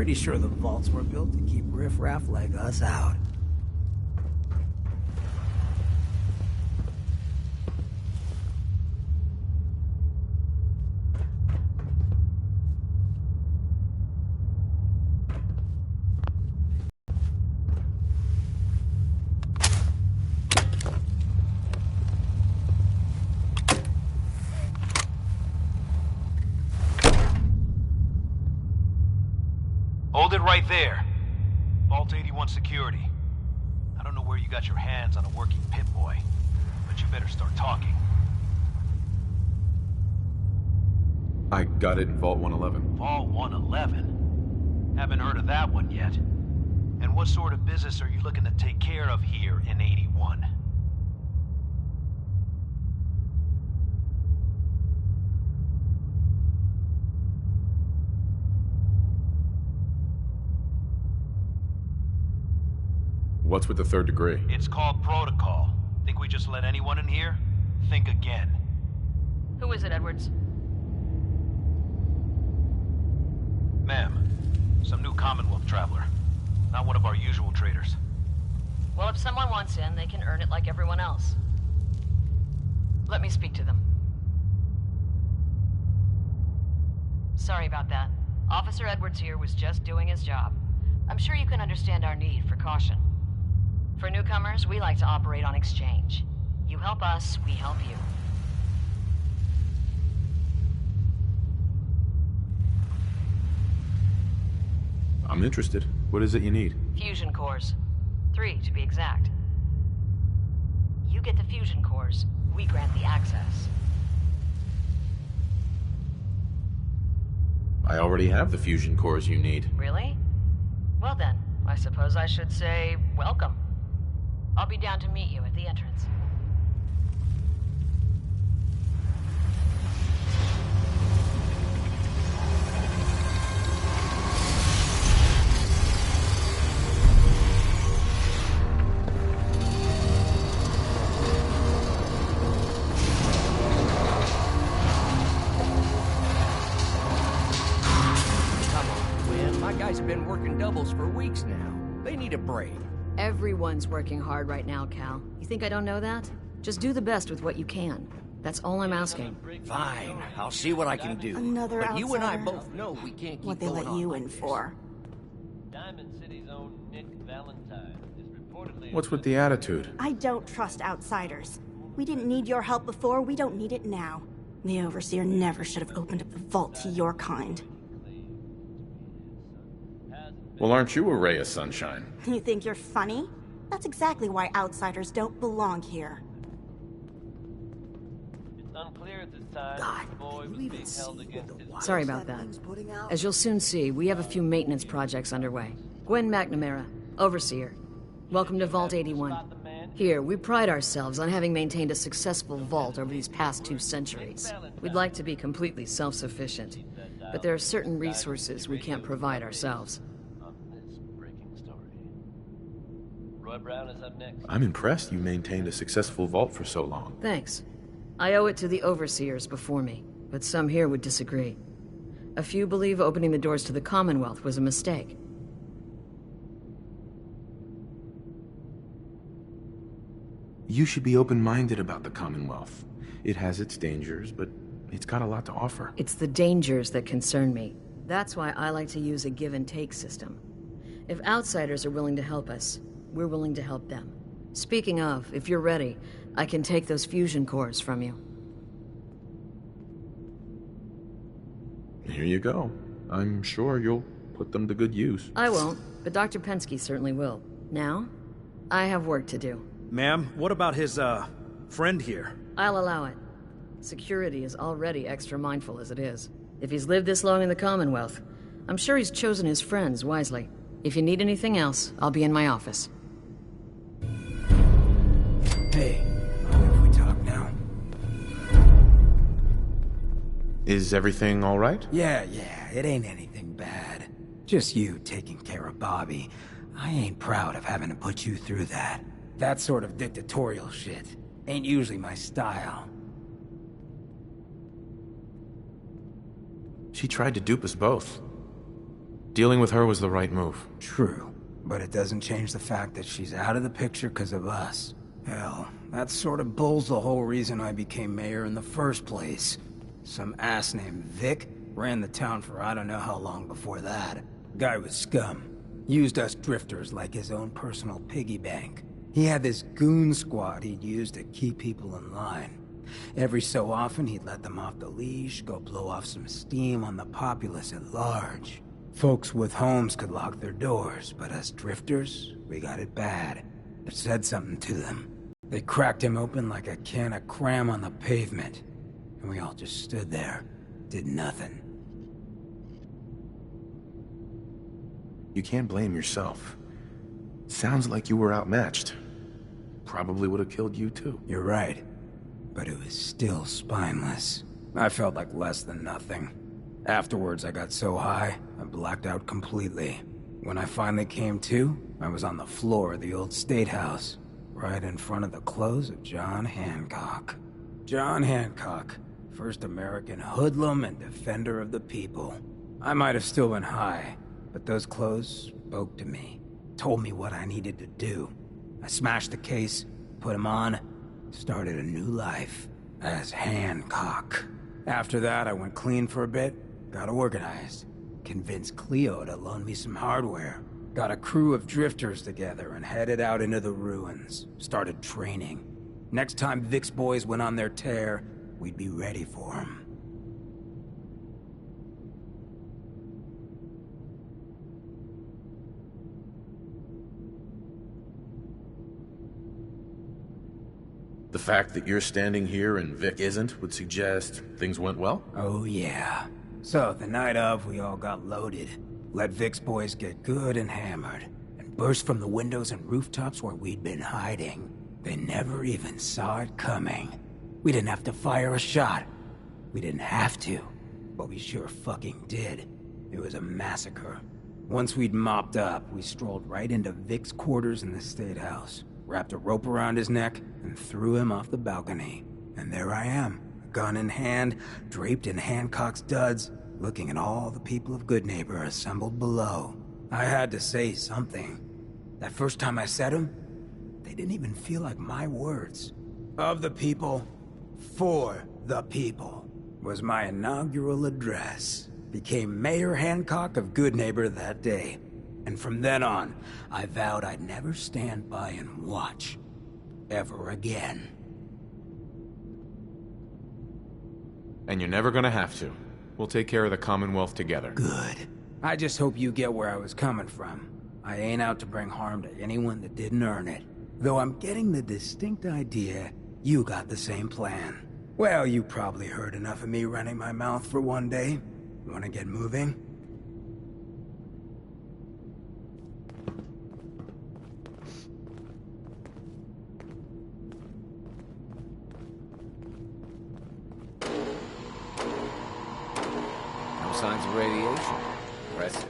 Pretty sure the vaults were built to keep riffraff like us out. Hold it right there. Vault 81 security. I don't know where you got your hands on a working pit-boy, but you better start talking. I got it in Vault 111. Vault 111? Haven't heard of that one yet. And what sort of business are you looking to take care of here in 81? What's with the third degree? It's called protocol. Think we just let anyone in here? Think again. Who is it, Edwards? Ma'am, some new Commonwealth traveler. Not one of our usual traders. Well, if someone wants in, they can earn it like everyone else. Let me speak to them. Sorry about that. Officer Edwards here was just doing his job. I'm sure you can understand our need for caution. For newcomers, we like to operate on exchange. You help us, we help you. I'm interested. What is it you need? Fusion cores. 3, to be exact. You get the fusion cores, we grant the access. I already have the fusion cores you need. Really? Well then, I suppose I should say welcome. I'll be down to meet you at the entrance. Come on, Quinn. My guys have been working doubles for weeks now. They need a break. Everyone's working hard right now, Cal. You think I don't know that? Just do the best with what you can. That's all I'm asking. Fine, I'll see what I can do. Another but you and I outsider. both know we can't keep What they going let on you like in this. for. Diamond City's own Nick Valentine is reportedly... What's with the attitude? I don't trust outsiders. We didn't need your help before, we don't need it now. The Overseer never should have opened up the vault to your kind. Well, aren't you a ray of sunshine? You think you're funny? That's exactly why outsiders don't belong here. It's unclear at this time God, if the boy can was you even being see held what against the his wires Sorry about that. thing's putting out? As you'll soon see, we have a few maintenance projects underway. Gwen McNamara, Overseer. Welcome to Vault 81. Here, we pride ourselves on having maintained a successful vault over these past 2 centuries. We'd like to be completely self-sufficient, but there are certain resources we can't provide ourselves. on this breaking story. Roy Brown is up next. I'm impressed you maintained a successful vault for so long. Thanks. I owe it to the Overseers before me, but some here would disagree. A few believe opening the doors to the Commonwealth was a mistake. You should be open-minded about the Commonwealth. It has its dangers, but it's got a lot to offer. It's the dangers that concern me. That's why I like to use a give-and-take system. If outsiders are willing to help us, we're willing to help them. Speaking of, if you're ready, I can take those fusion cores from you. Here you go. I'm sure you'll put them to good use. I won't, but Dr. Pensky certainly will. Now, I have work to do. Ma'am, what about his, friend here? I'll allow it. Security is already extra mindful as it is. If he's lived this long in the Commonwealth, I'm sure he's chosen his friends wisely. If you need anything else, I'll be in my office. Hey, if we talk now. Is everything all right? Yeah, it ain't anything bad. Just you taking care of Bobby. I ain't proud of having to put you through that. That sort of dictatorial shit ain't usually my style. She tried to dupe us both. Dealing with her was the right move. True, but it doesn't change the fact that she's out of the picture because of us. Hell, that sort of bull's the whole reason I became mayor in the first place. Some ass named Vic ran the town for I don't know how long before that. Guy was scum. Used us drifters like his own personal piggy bank. He had this goon squad he'd use to keep people in line. Every so often he'd let them off the leash, go blow off some steam on the populace at large. Folks with homes could lock their doors, but us drifters, we got it bad. It said something to them. They cracked him open like a can of cram on the pavement. And we all just stood there, did nothing. You can't blame yourself. Sounds like you were outmatched. Probably would have killed you too. You're right. But it was still spineless. I felt like less than nothing. Afterwards, I got so high, I blacked out completely. When I finally came to, I was on the floor of the old state house, right in front of the clothes of John Hancock. John Hancock, first American hoodlum and defender of the people. I might have still been high, but those clothes spoke to me, told me what I needed to do. I smashed the case, put him on, started a new life as Hancock. After that, I went clean for a bit, got organized, convinced Cleo to loan me some hardware, got a crew of drifters together and headed out into the ruins, started training. Next time Vic's boys went on their tear, we'd be ready for them. The fact that you're standing here and Vic isn't would suggest things went well? Oh yeah. So, the night of, we all got loaded. Let Vic's boys get good and hammered, and burst from the windows and rooftops where we'd been hiding. They never even saw it coming. We didn't have to fire a shot. We didn't have to, but we sure fucking did. It was a massacre. Once we'd mopped up, we strolled right into Vic's quarters in the State House, wrapped a rope around his neck, and threw him off the balcony. And there I am, gun in hand, draped in Hancock's duds, looking at all the people of Goodneighbor assembled below. I had to say something. That first time I said them, they didn't even feel like my words. Of the people, for the people, was my inaugural address. Became Mayor Hancock of Goodneighbor that day. And from then on, I vowed I'd never stand by and watch. Ever again. And you're never gonna have to. We'll take care of the Commonwealth together. Good. I just hope you get where I was coming from. I ain't out to bring harm to anyone that didn't earn it. Though I'm getting the distinct idea you got the same plan. Well, you probably heard enough of me running my mouth for one day. Wanna get moving? No signs of radiation. Impressive.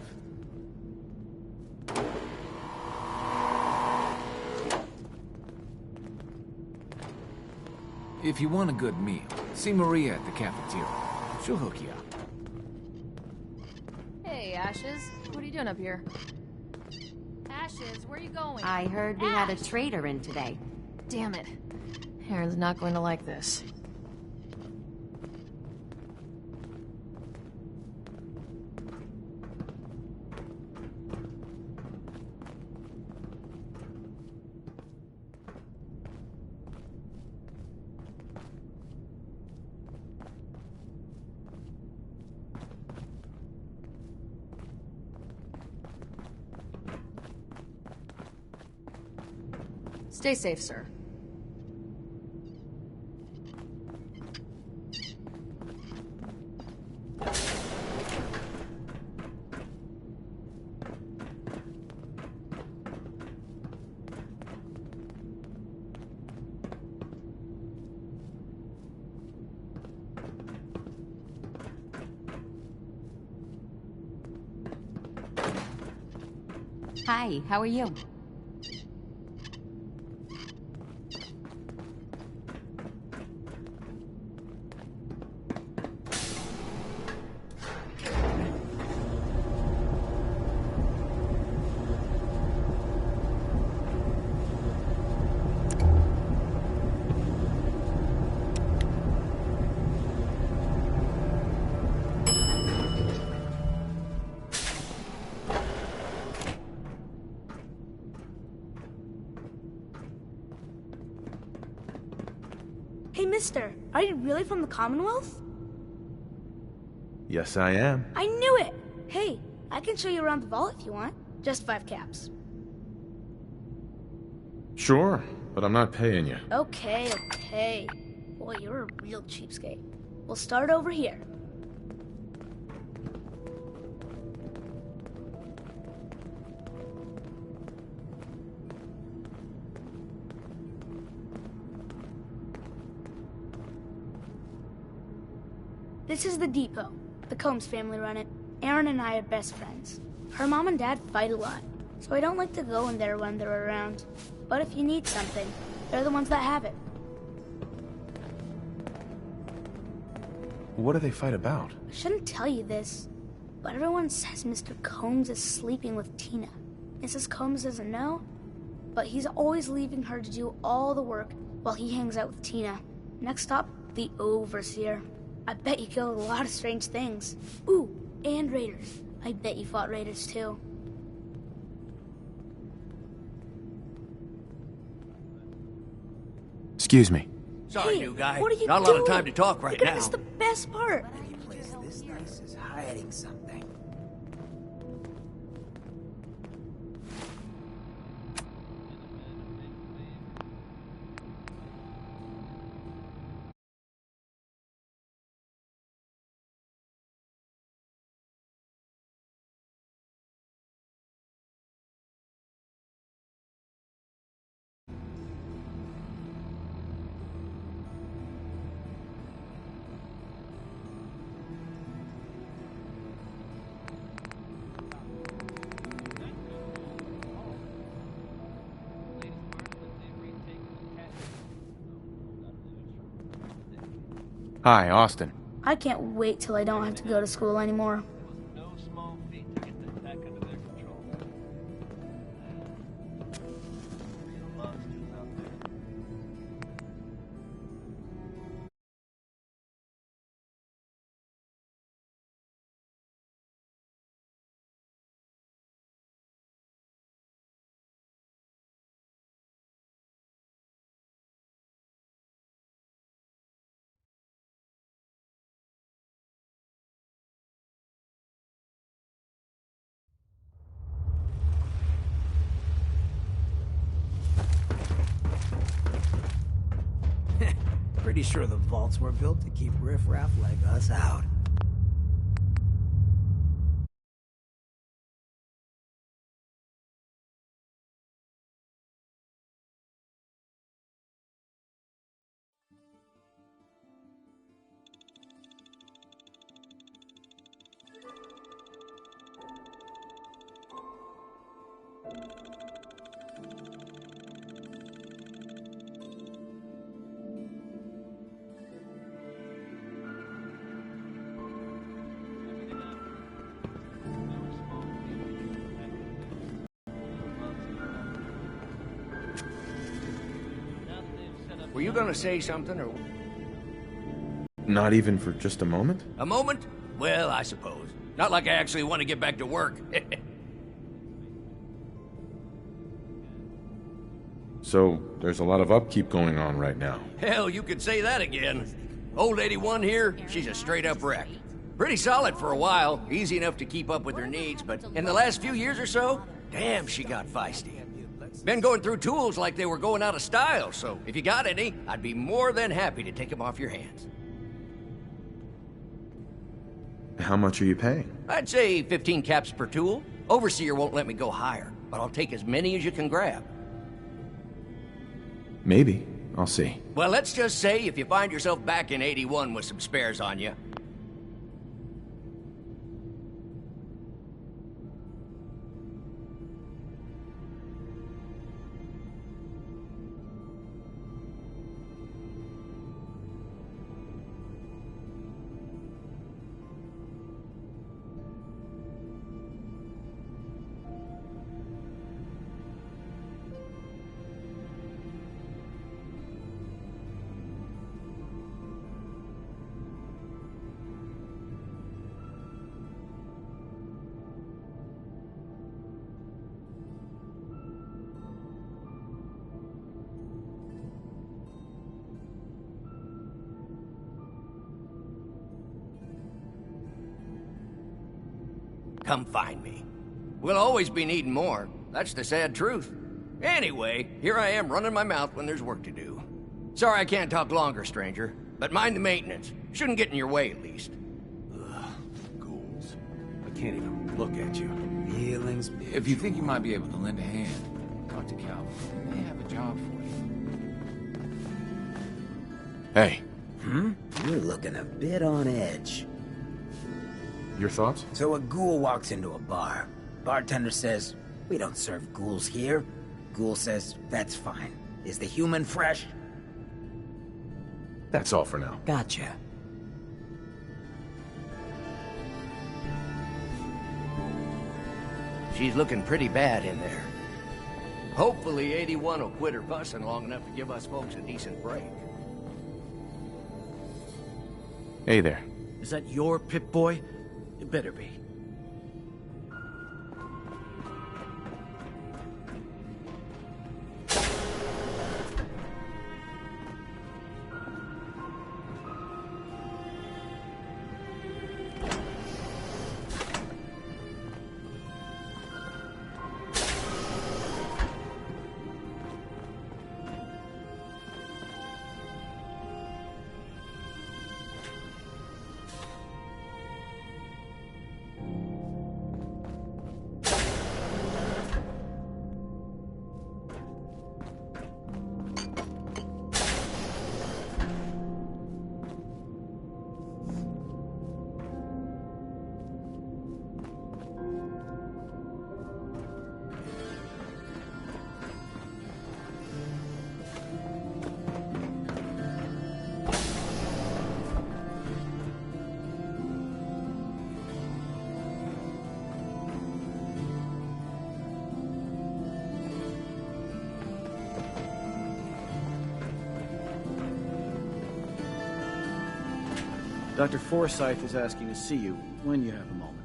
If you want a good meal, see Maria at the cafeteria. She'll hook you up. Hey, Ashes. What are you doing up here? Ashes, where are you going? I heard we had a traitor in today. Damn it. Aaron's not going to like this. Stay safe, sir. Hi, how are you? Hey, mister, are you really from the Commonwealth? Yes, I am. I knew it! Hey, I can show you around the vault if you want. Just 5 caps. Sure, but I'm not paying you. Okay. Boy, you're a real cheapskate. We'll start over here. This is the depot. The Combs family run it. Aaron and I are best friends. Her mom and dad fight a lot, so I don't like to go in there when they're around. But if you need something, they're the ones that have it. What do they fight about? I shouldn't tell you this, but everyone says Mr. Combs is sleeping with Tina. Mrs. Combs doesn't know, but he's always leaving her to do all the work while he hangs out with Tina. Next stop, the Overseer. I bet you killed a lot of strange things. Ooh, and raiders. I bet you fought raiders too. Excuse me. Sorry, Hey, new guy. what are you Not a doing? lot of time to talk right You're gonna now. miss the best part. Any place this nice is hiding something. Hi, Austin. I can't wait till I don't have to go to school anymore. No small feat to get the attack under their control. Real monsters out there. Pretty sure the vaults were built to keep riffraff like us out. Were you gonna say something, or... Not even for just a moment? A moment? Well, I suppose. Not like I actually want to get back to work. So, there's a lot of upkeep going on right now. Hell, you could say that again. Old 81 here, she's a straight-up wreck. Pretty solid for a while, easy enough to keep up with her needs, but in the last few years or so, damn, she got feisty. Been going through tools like they were going out of style, so if you got any, I'd be more than happy to take them off your hands. How much are you paying? I'd say 15 caps per tool. Overseer won't let me go higher, but I'll take as many as you can grab. Maybe. I'll see. Well, let's just say if you find yourself back in 81 with some spares on you. come find me. We'll always be needing more. That's the sad truth. Anyway, here I am running my mouth when there's work to do. Sorry I can't talk longer, stranger, but mind the maintenance. Shouldn't get in your way, at least. Ghouls. I can't even look at you. Feelings. If you think you might be able to lend a hand, talk to Calvin. He may have a job for you. Hey. You're looking a bit on edge. Your thoughts? So a ghoul walks into a bar. Bartender says, "We don't serve ghouls here." Ghoul says, "That's fine. Is the human fresh?" That's all for now. Gotcha. She's looking pretty bad in there. Hopefully 81 will quit her fussing long enough to give us folks a decent break. Hey there. Is that your Pip-Boy? It better be. Dr. Forsyth is asking to see you when you have a moment.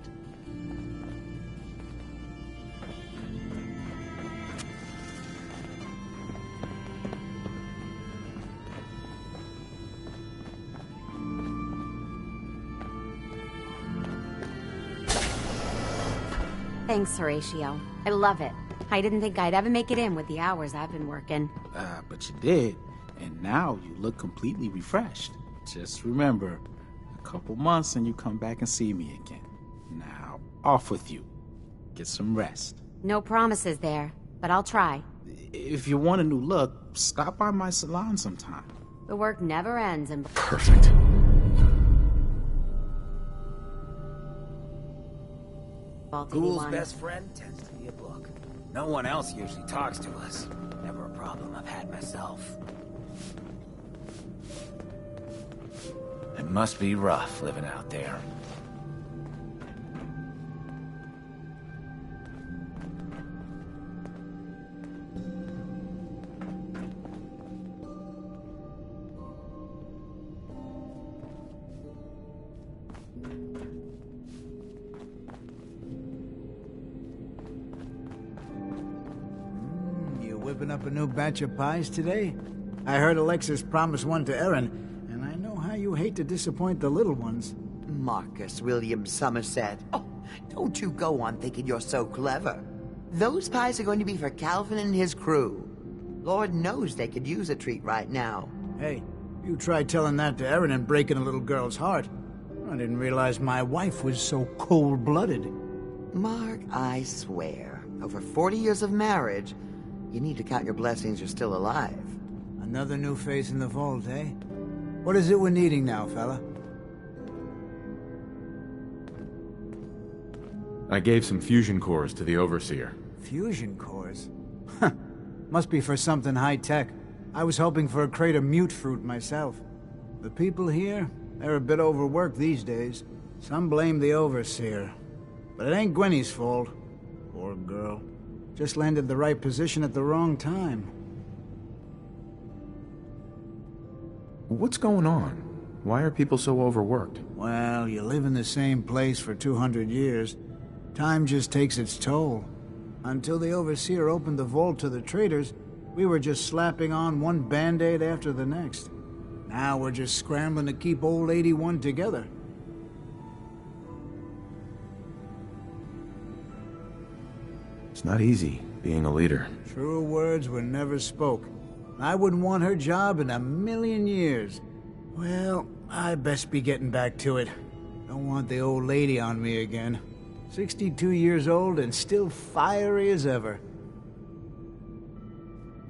Thanks, Horatio. I love it. I didn't think I'd ever make it in with the hours I've been working. But you did, and now you look completely refreshed. Just remember, a couple months and you come back and see me again. Now, off with you. Get some rest. No promises there, but I'll try. If you want a new look, stop by my salon sometime. The work never ends and... Perfect. Ghoul's best friend tends to be a book. No one else usually talks to us. Never a problem I've had myself. It must be rough living out there. You whipping up a new batch of pies today? I heard Alexis promised one to Erin, and I know how you hate to disappoint the little ones. Marcus William Somerset. Oh, don't you go on thinking you're so clever. Those pies are going to be for Calvin and his crew. Lord knows they could use a treat right now. Hey, you tried telling that to Erin and breaking a little girl's heart. I didn't realize my wife was so cold-blooded. Mark, I swear, over 40 years of marriage, you need to count your blessings you're still alive. Another new face in the vault, eh? What is it we're needing now, fella? I gave some fusion cores to the Overseer. Fusion cores? Must be for something high-tech. I was hoping for a crate of mute fruit myself. The people here, they're a bit overworked these days. Some blame the Overseer. But it ain't Gwenny's fault. Poor girl. Just landed the right position at the wrong time. What's going on? Why are people so overworked? Well, you live in the same place for 200 years. Time just takes its toll. Until the Overseer opened the vault to the traders, we were just slapping on one band-aid after the next. Now we're just scrambling to keep old 81 together. It's not easy being a leader. Truer words were never spoke. I wouldn't want her job in a million years. Well, I best be getting back to it. Don't want the old lady on me again. 62 years old and still fiery as ever.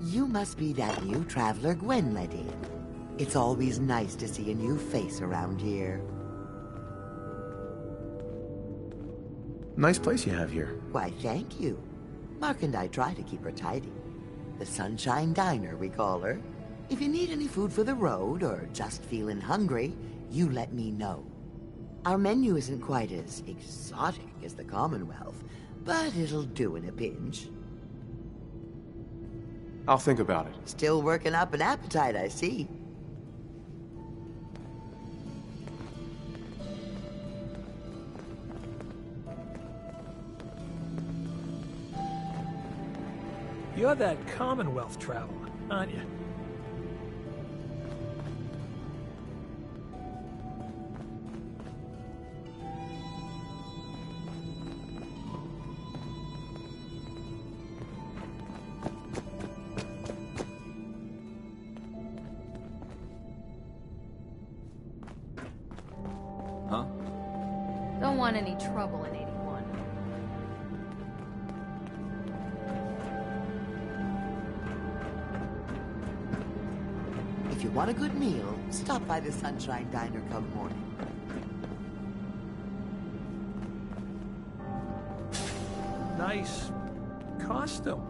You must be that new traveler Gwen let in. It's always nice to see a new face around here. Nice place you have here. Why, thank you. Mark and I try to keep her tidy. The Sunshine Diner, we call her. If you need any food for the road, or just feeling hungry, you let me know. Our menu isn't quite as exotic as the Commonwealth, but it'll do in a pinch. I'll think about it. Still working up an appetite, I see. You're that Commonwealth traveler, aren't you? Huh? Don't want any trouble in 81. If you want a good meal, stop by the Sunshine Diner come morning. Nice costume.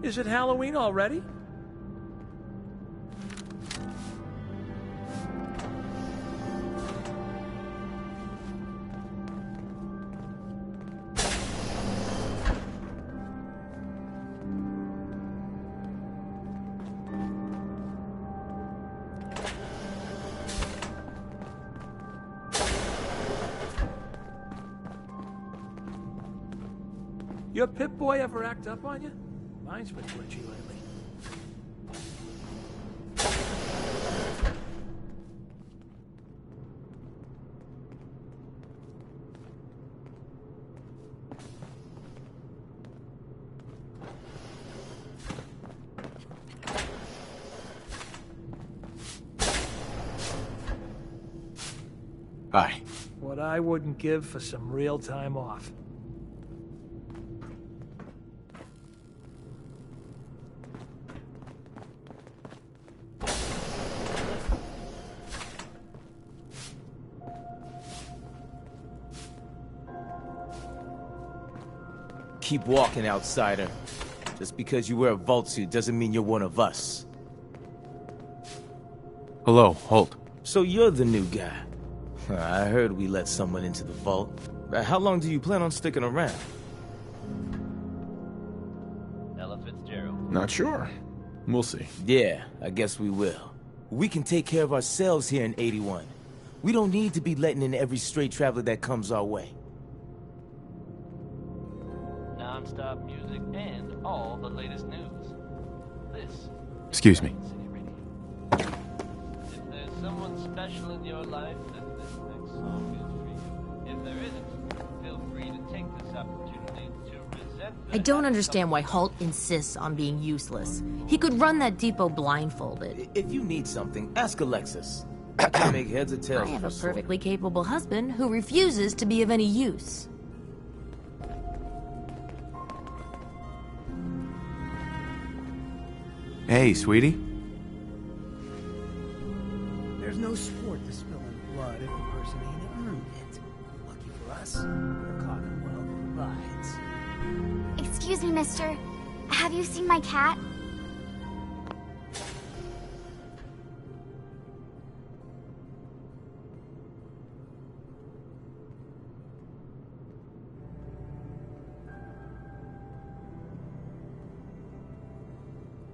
Is it Halloween already? Your Pip-Boy ever act up on you? Mine's been glitchy lately. Hi. What I wouldn't give for some real time off. Keep walking, outsider. Just because you wear a vault suit doesn't mean you're one of us. Hello, Holt. So you're the new guy. I heard we let someone into the vault. How long do you plan on sticking around? Ella Fitzgerald. Not sure. We'll see. Yeah, I guess we will. We can take care of ourselves here in 81. We don't need to be letting in every stray traveler that comes our way. Non-stop music and all the latest news. This. Excuse me. If there's someone special in your life, then this next song is for you. If there isn't, feel free to take this opportunity to resent. I don't understand why Holt insists on being useless. He could run that depot blindfolded. If you need something, ask Alexis. I can make heads or tails. I have a perfectly capable husband who refuses to be of any use. Hey, sweetie. There's no sport to spilling blood if the person ain't earned it. Lucky for us, the Commonwealth provides. Excuse me, mister. Have you seen my cat?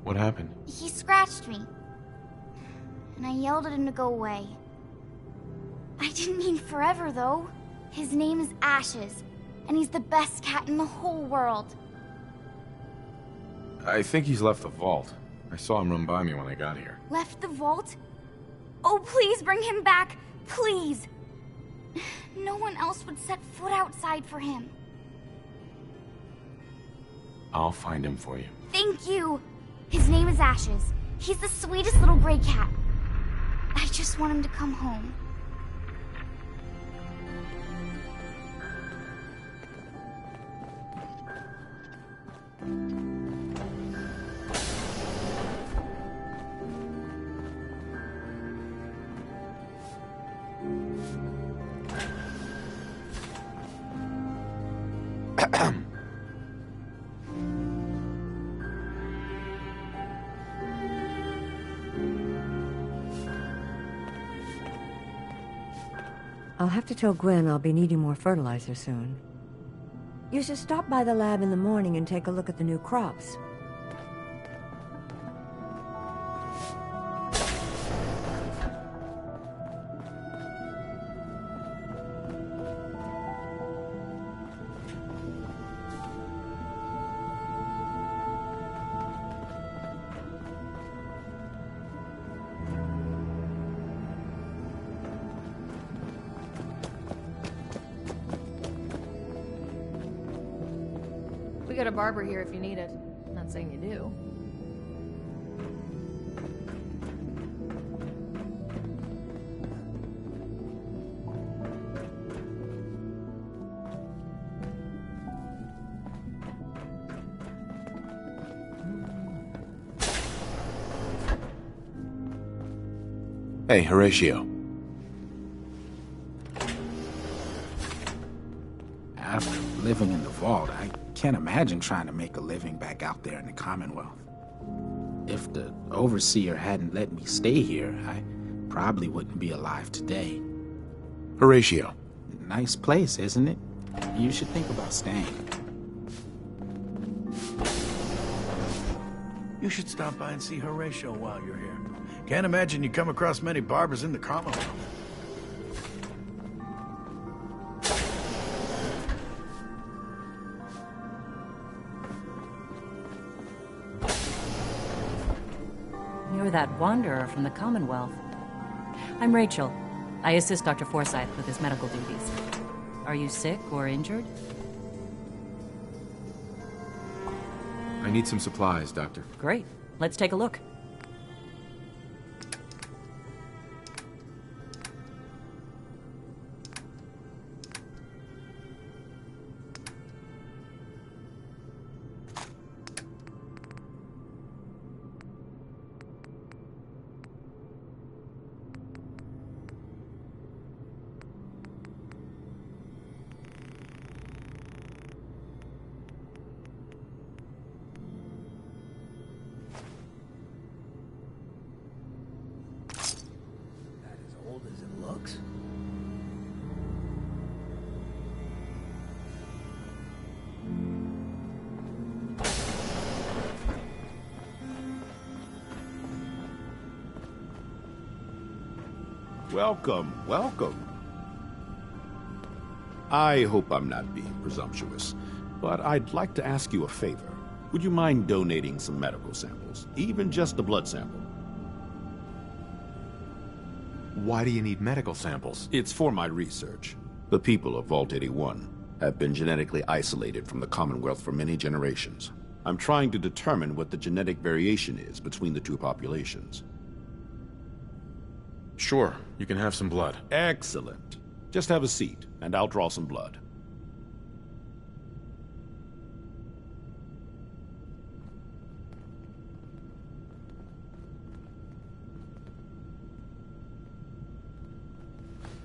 What happened? He scratched me. And I yelled at him to go away. I didn't mean forever, though. His name is Ashes, and he's the best cat in the whole world. I think he's left the vault. I saw him run by me when I got here. Left the vault? Oh, please bring him back. Please. No one else would set foot outside for him. I'll find him for you. Thank you! His name is Ashes. He's the sweetest little gray cat. I just want him to come home. I'll have to tell Gwen I'll be needing more fertilizer soon. You should stop by the lab in the morning and take a look at the new crops. We got a barber here if you need it. I'm not saying you do. Hey, Horatio. After living in the vault, I can't imagine trying to make a living back out there in the Commonwealth. If the Overseer hadn't let me stay here, I probably wouldn't be alive today. Horatio. Nice place, isn't it? You should think about staying. You should stop by and see Horatio while you're here. Can't imagine you come across many barbers in the Commonwealth. You're that wanderer from the Commonwealth. I'm Rachel. I assist Dr. Forsyth with his medical duties. Are you sick or injured? I need some supplies, Doctor. Great. Let's take a look. Welcome, welcome. I hope I'm not being presumptuous, but I'd like to ask you a favor. Would you mind donating some medical samples, even just a blood sample? Why do you need medical samples? It's for my research. The people of Vault 81 have been genetically isolated from the Commonwealth for many generations. I'm trying to determine what the genetic variation is between the two populations. Sure, you can have some blood. Excellent. Just have a seat, and I'll draw some blood.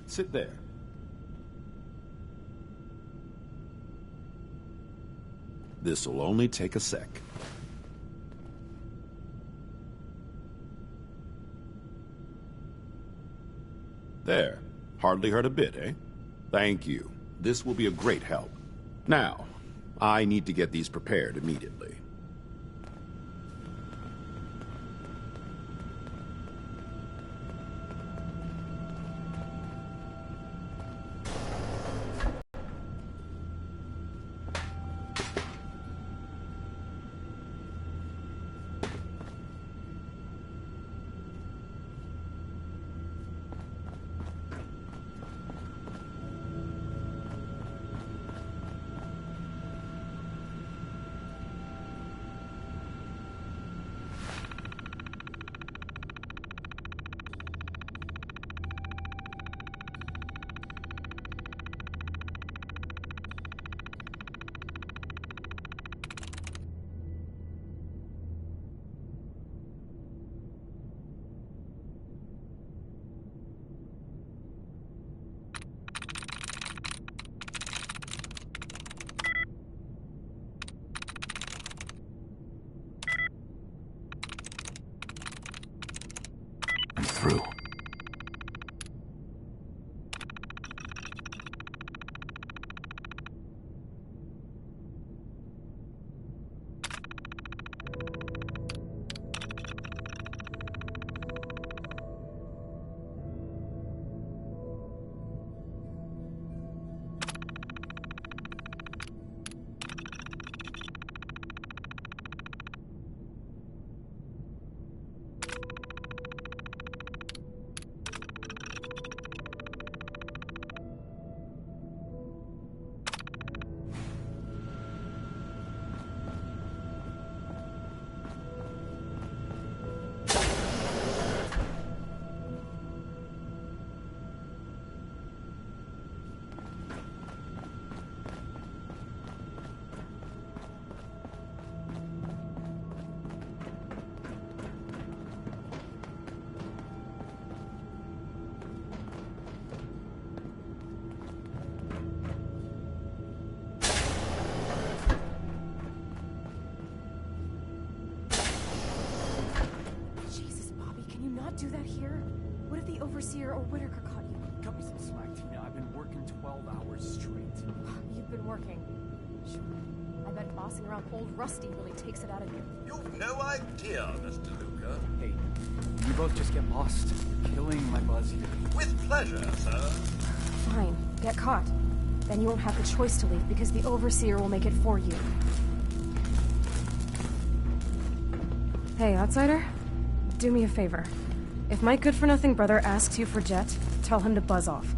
Sit there. This'll only take a sec. There. Hardly hurt a bit, eh? Thank you. This will be a great help. Now, I need to get these prepared immediately. through. Do that here? What if the Overseer or Whitaker caught you? Cut me some slack, Tina. I've been working 12 hours straight. You've been working. Sure. I bet bossing around old Rusty really takes it out of you. You've no idea, Mr. Luca. Hey, you both just get lost. Killing my buzz here. With pleasure, sir. Fine. Get caught. Then you won't have the choice to leave because the Overseer will make it for you. Hey, outsider. Do me a favor. If my good-for-nothing brother asks you for Jet, tell him to buzz off.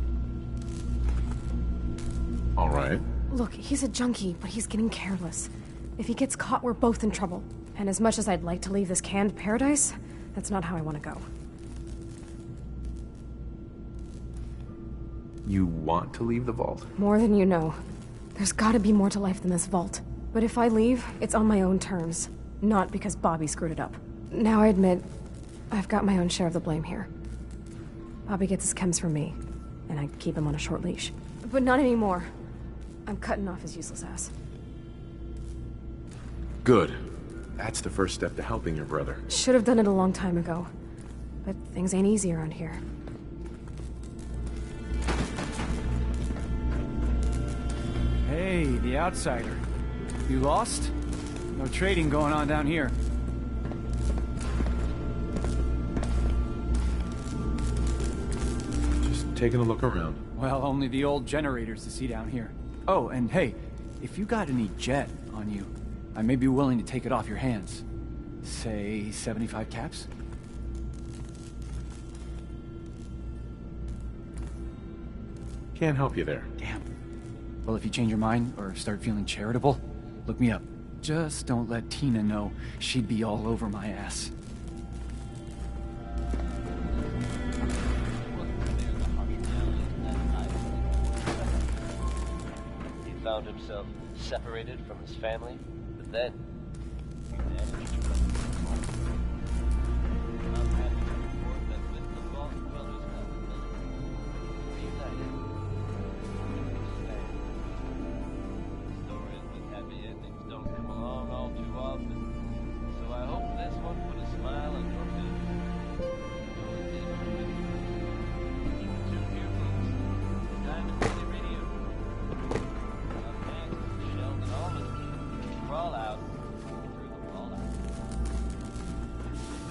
All right. Look, he's a junkie, but he's getting careless. If he gets caught, we're both in trouble. And as much as I'd like to leave this canned paradise, that's not how I want to go. You want to leave the vault? More than you know. There's gotta be more to life than this vault. But if I leave, it's on my own terms. Not because Bobby screwed it up. Now I admit, I've got my own share of the blame here. Bobby gets his chems from me, and I keep him on a short leash. But not anymore. I'm cutting off his useless ass. Good. That's the first step to helping your brother. Should have done it a long time ago. But things ain't easy around here. Hey, the outsider. You lost? No trading going on down here. Taking a look around. Well, only the old generators to see down here. Oh, and hey, if you got any jet on you, I may be willing to take it off your hands. Say 75 caps? Can't help you there. Damn. Well, if you change your mind or start feeling charitable, look me up. Just don't let Tina know. She'd be all over my ass. Found himself separated from his family, but then he managed to run from home. I'm happy to report that with the Vault Brothers reunited, stories with happy endings don't come along all too often, so I hope this one put a smile on your face. Keep it tuned here, folks. Diamond City Radio.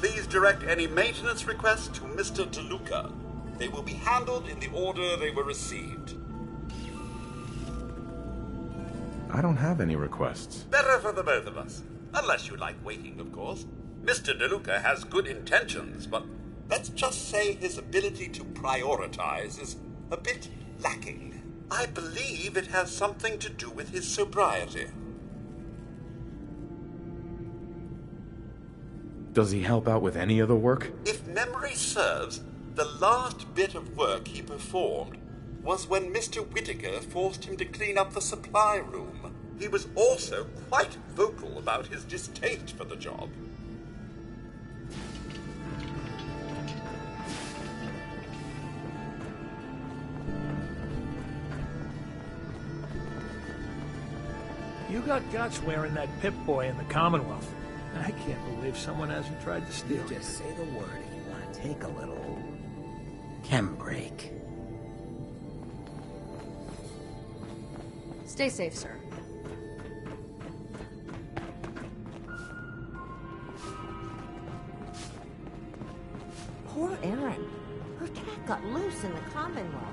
Please direct any maintenance requests to Mr. DeLuca. They will be handled in the order they were received. I don't have any requests. Better for the both of us. Unless you like waiting, of course. Mr. DeLuca has good intentions, but let's just say his ability to prioritize is a bit lacking. I believe it has something to do with his sobriety. Does he help out with any other work? If memory serves, the last bit of work he performed was when Mr. Whitaker forced him to clean up the supply room. He was also quite vocal about his distaste for the job. You got guts wearing that Pip-Boy in the Commonwealth. I can't believe someone hasn't tried to steal it. Just say the word if you want to take a little chem break. Stay safe, sir. Poor Erin. Her cat got loose in the Commonwealth.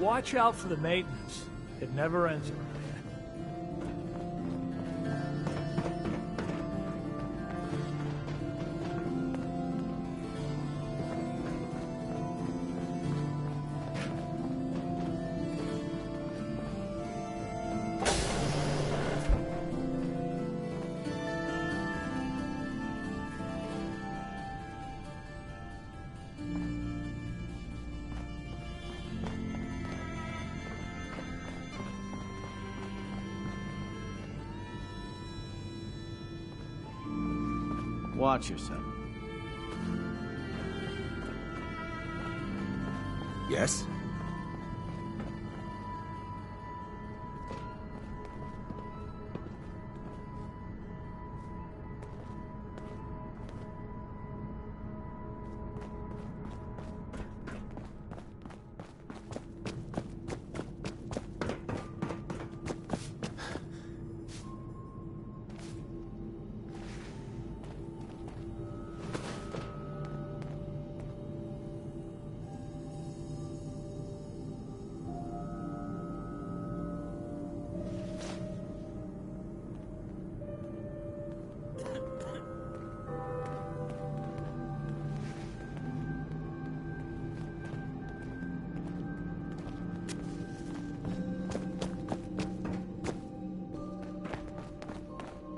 Watch out for the maintenance. It never ends around here. Watch yourself. Yes?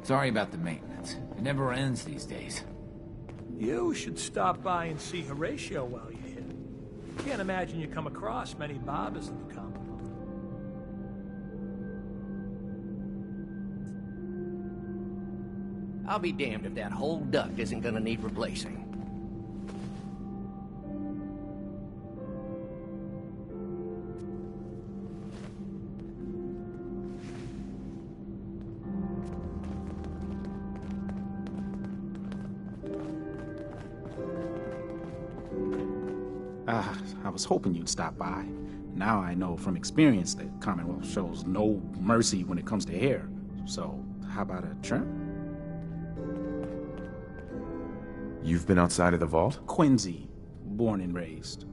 Sorry about the maintenance. It never ends these days. You should stop by and see Horatio while you're here. Can't imagine you come across many barbers in the Commonwealth. I'll be damned if that whole duct isn't gonna need replacing. I was hoping you'd stop by. Now I know from experience that Commonwealth shows no mercy when it comes to hair. So, how about a trim? You've been outside of the vault? Quincy, born and raised.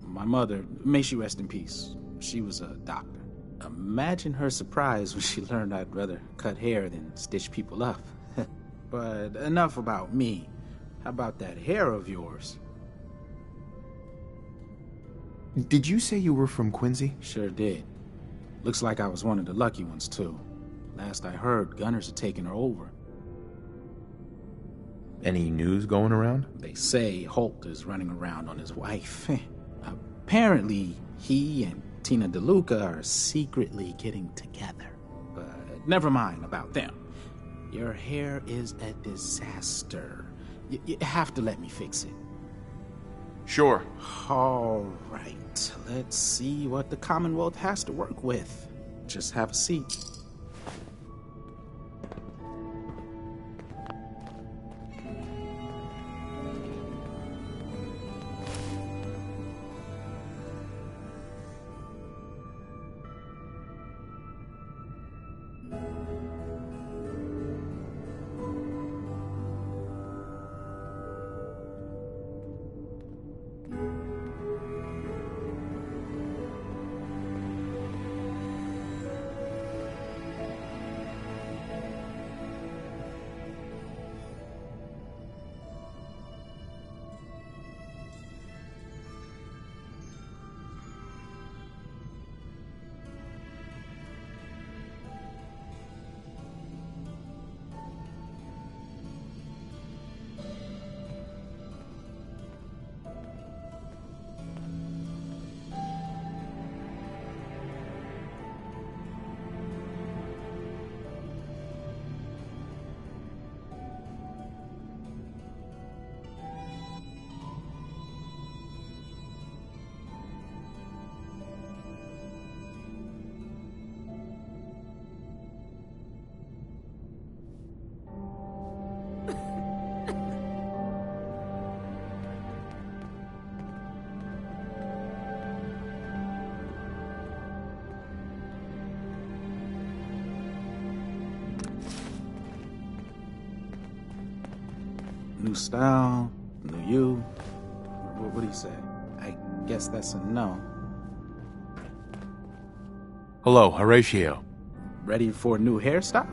My mother, may she rest in peace, she was a doctor. Imagine her surprise when she learned I'd rather cut hair than stitch people up. But enough about me. How about that hair of yours? Did you say you were from Quincy? Sure did. Looks like I was one of the lucky ones, too. Last I heard, gunners had taken her over. Any news going around? They say Holt is running around on his wife. Apparently, he and Tina DeLuca are secretly getting together. But never mind about them. Your hair is a disaster. You have to let me fix it. Sure. All right. Let's see what the Commonwealth has to work with. Just have a seat. New style, new you. What do you say? I guess that's a no. Hello, Horatio. Ready for a new hairstyle?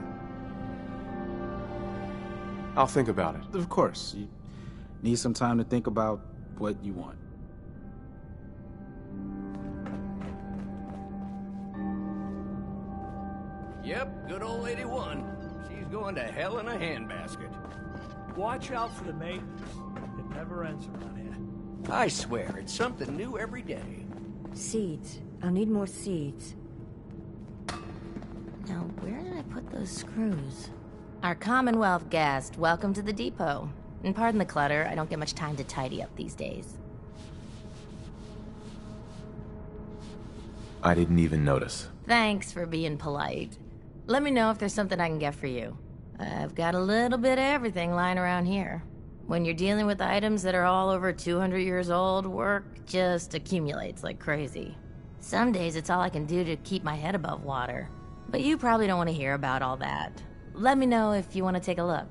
I'll think about it. Of course. You need some time to think about what you want. Yep, good old 81. She's going to hell in a handbasket. Watch out for the maintenance. It never ends around here. I swear, it's something new every day. Seeds. I'll need more seeds. Now, where did I put those screws? Our Commonwealth guest, welcome to the depot. And pardon the clutter, I don't get much time to tidy up these days. I didn't even notice. Thanks for being polite. Let me know if there's something I can get for you. I've got a little bit of everything lying around here. When you're dealing with items that are all over 200 years old, work just accumulates like crazy. Some days it's all I can do to keep my head above water. But you probably don't want to hear about all that. Let me know if you want to take a look.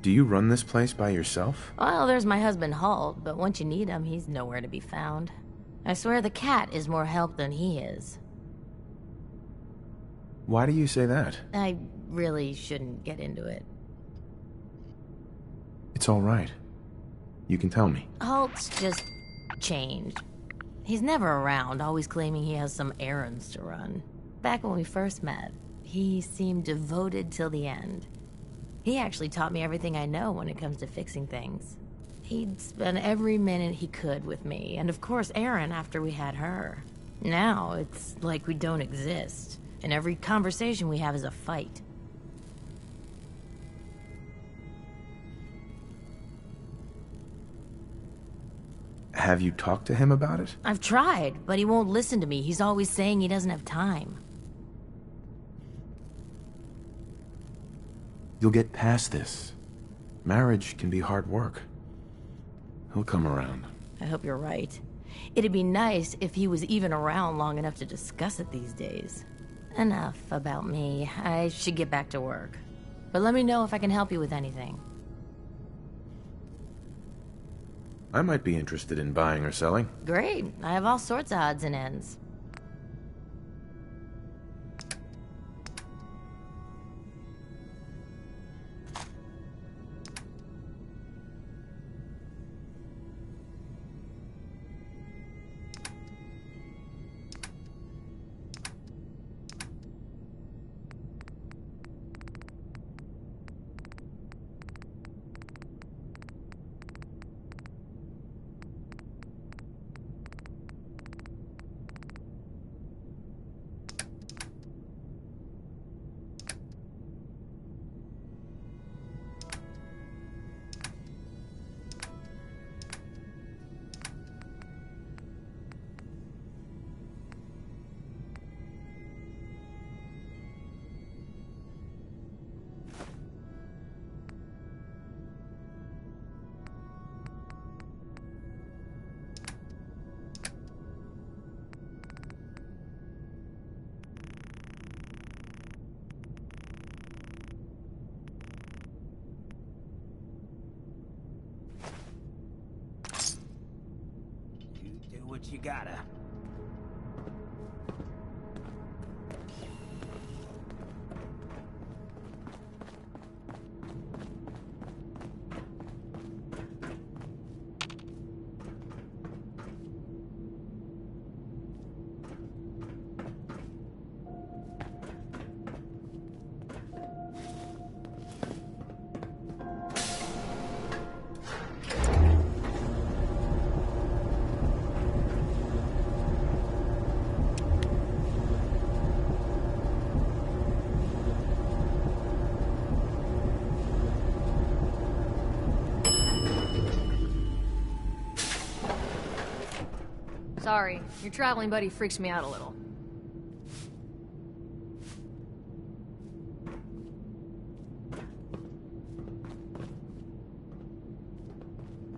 Do you run this place by yourself? Well, there's my husband Halt, but once you need him, he's nowhere to be found. I swear the cat is more help than he is. Why do you say that? I really shouldn't get into it. It's all right. You can tell me. Halt's just changed. He's never around, always claiming he has some errands to run. Back when we first met, he seemed devoted till the end. He actually taught me everything I know when it comes to fixing things. He'd spend every minute he could with me, and of course Erin after we had her. Now, it's like we don't exist, and every conversation we have is a fight. Have you talked to him about it? I've tried, but he won't listen to me. He's always saying he doesn't have time. You'll get past this. Marriage can be hard work. He'll come around. I hope you're right. It'd be nice if he was even around long enough to discuss it these days. Enough about me. I should get back to work. But let me know if I can help you with anything. I might be interested in buying or selling. Great. I have all sorts of odds and ends. What you gotta. Sorry, your traveling buddy freaks me out a little.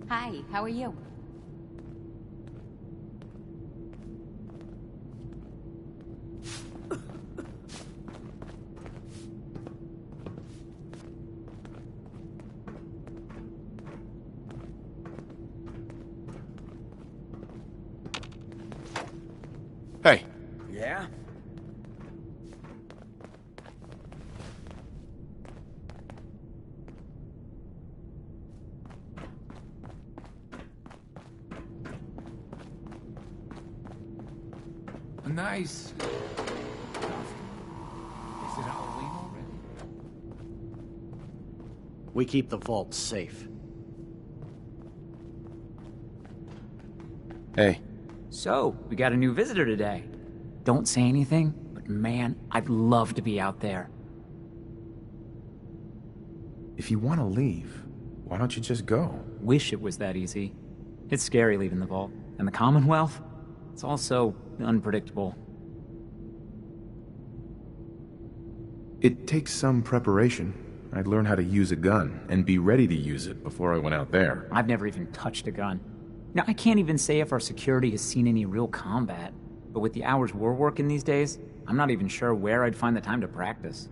Hi, how are you? Hey. Yeah? Nice. Is it Halloween already? We keep the vault safe. Hey. So, we got a new visitor today. Don't say anything, but man, I'd love to be out there. If you want to leave, why don't you just go? Wish it was that easy. It's scary leaving the vault. And the Commonwealth? It's also unpredictable. It takes some preparation. I'd learn how to use a gun and be ready to use it before I went out there. I've never even touched a gun. Now, I can't even say if our security has seen any real combat, but with the hours we're working these days, I'm not even sure where I'd find the time to practice.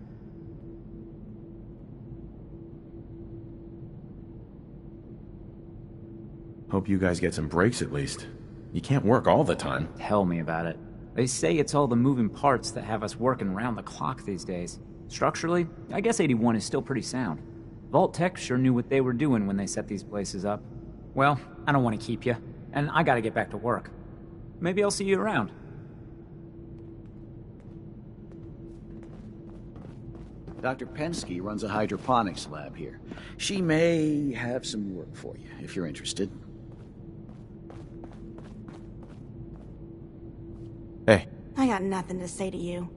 Hope you guys get some breaks at least. You can't work all the time. Tell me about it. They say it's all the moving parts that have us working round the clock these days. Structurally, I guess 81 is still pretty sound. Vault Tech sure knew what they were doing when they set these places up. Well, I don't want to keep you, and I gotta get back to work. Maybe I'll see you around. Dr. Pensky runs a hydroponics lab here. She may have some work for you, if you're interested. Hey. I got nothing to say to you.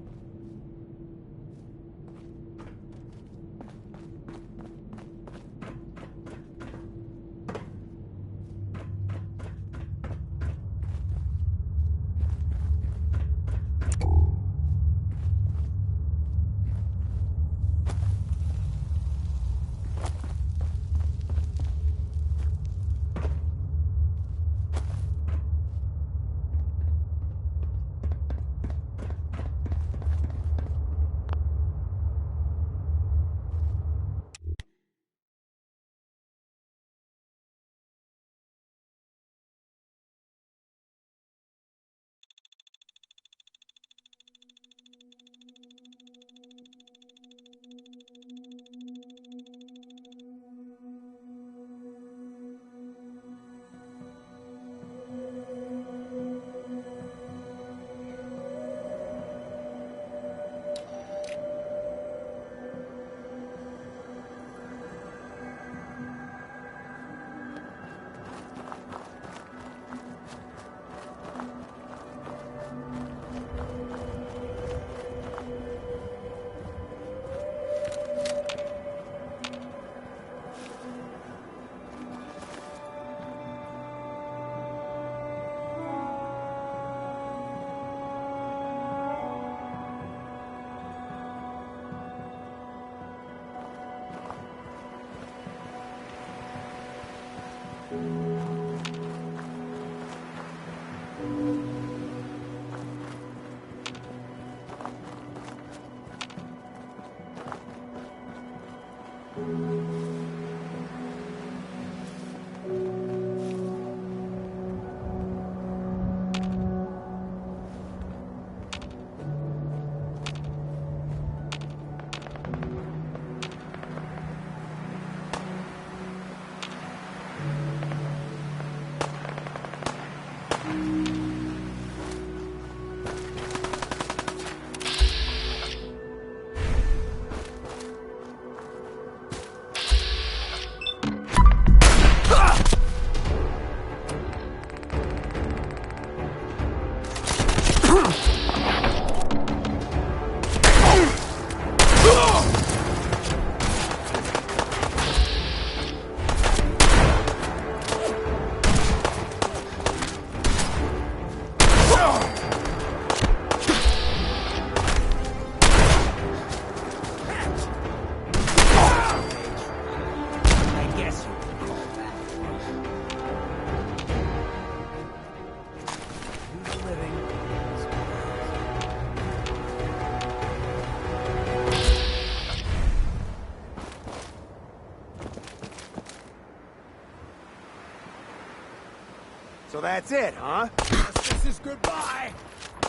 So that's it, huh? This is goodbye.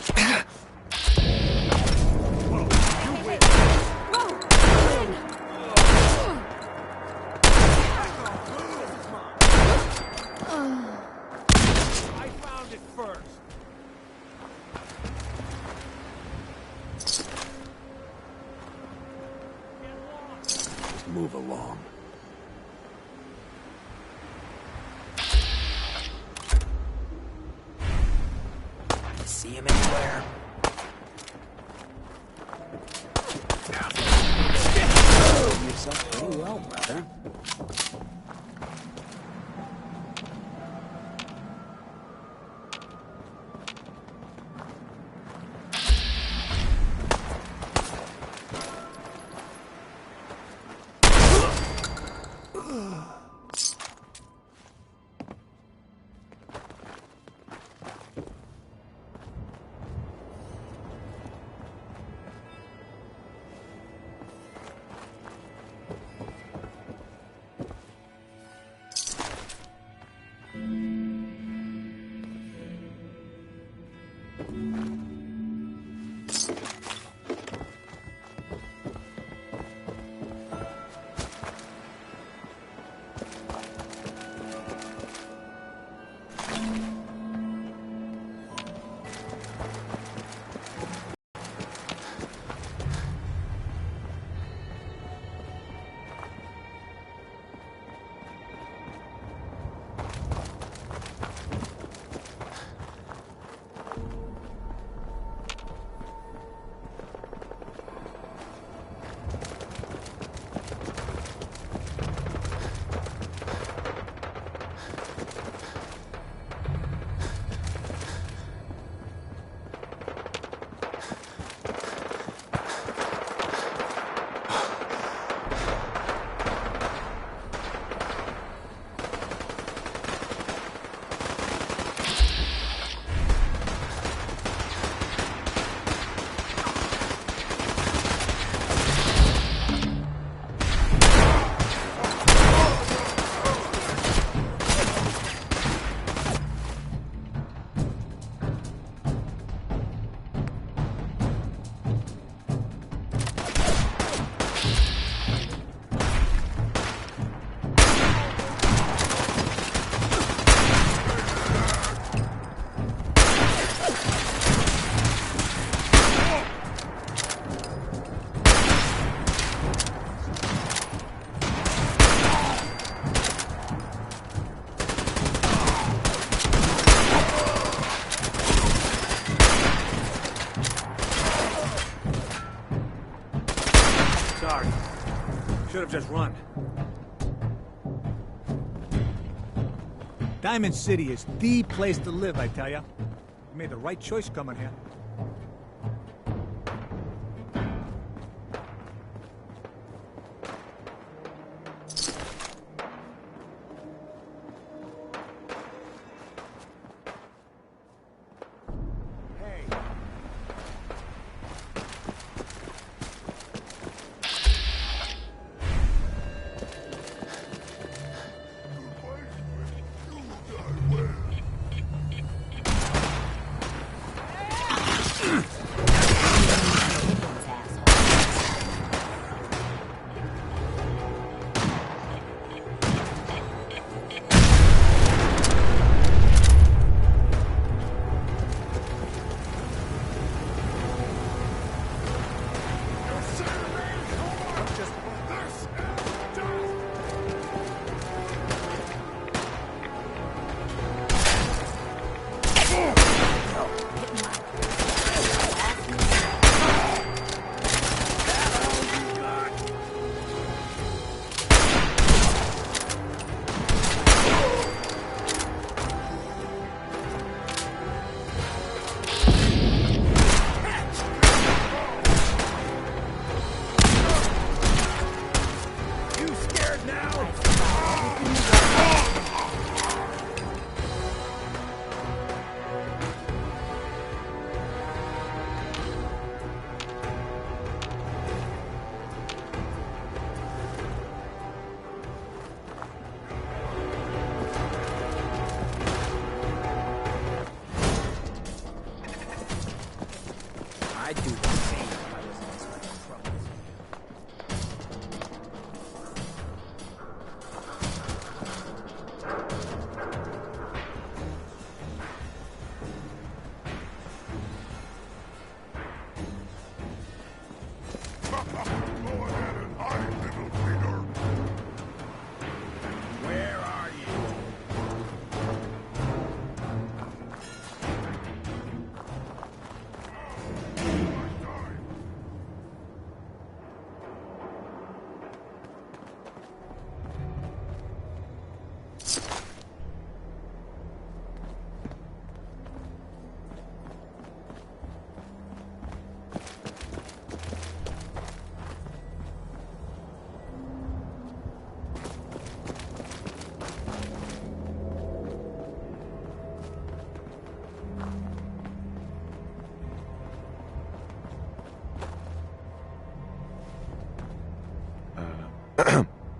I found it first. Just move along. See him anywhere? Doing yourself pretty well, brother. Sorry. Should have just run. Diamond City is the place to live, I tell ya. You made the right choice coming here. I'd do the same if I was in such trouble. Where are you?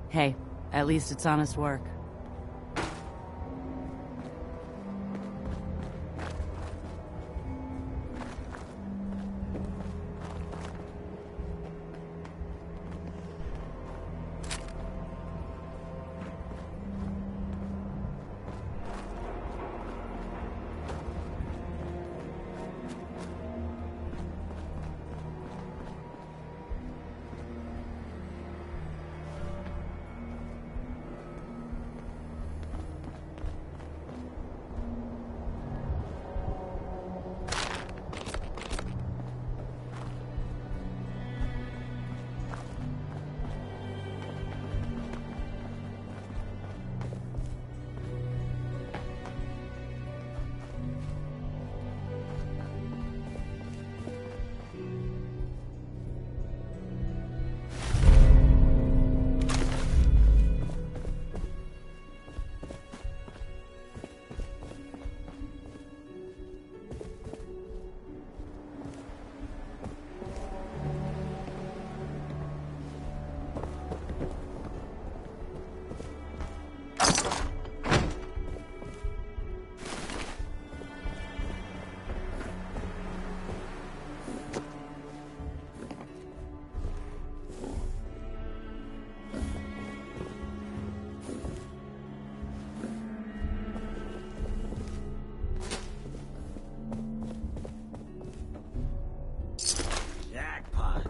Hey, at least it's honest work. Jackpot.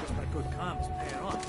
Just my good comms paying off.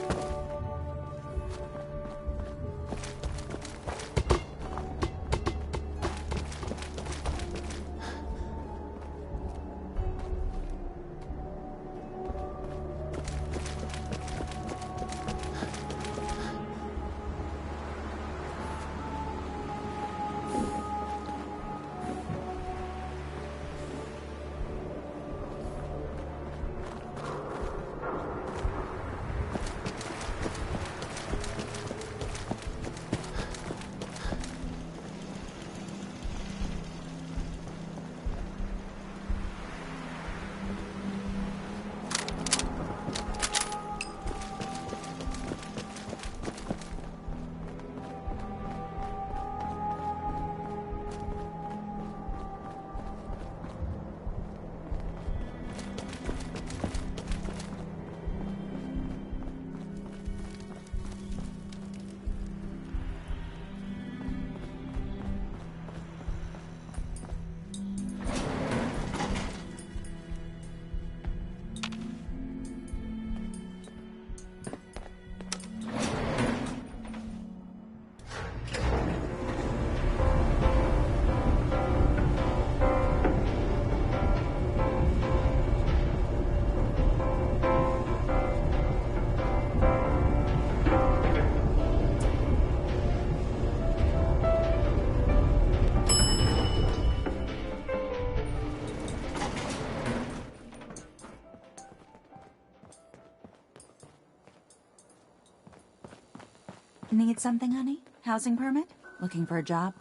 Need something, honey? Housing permit? Looking for a job?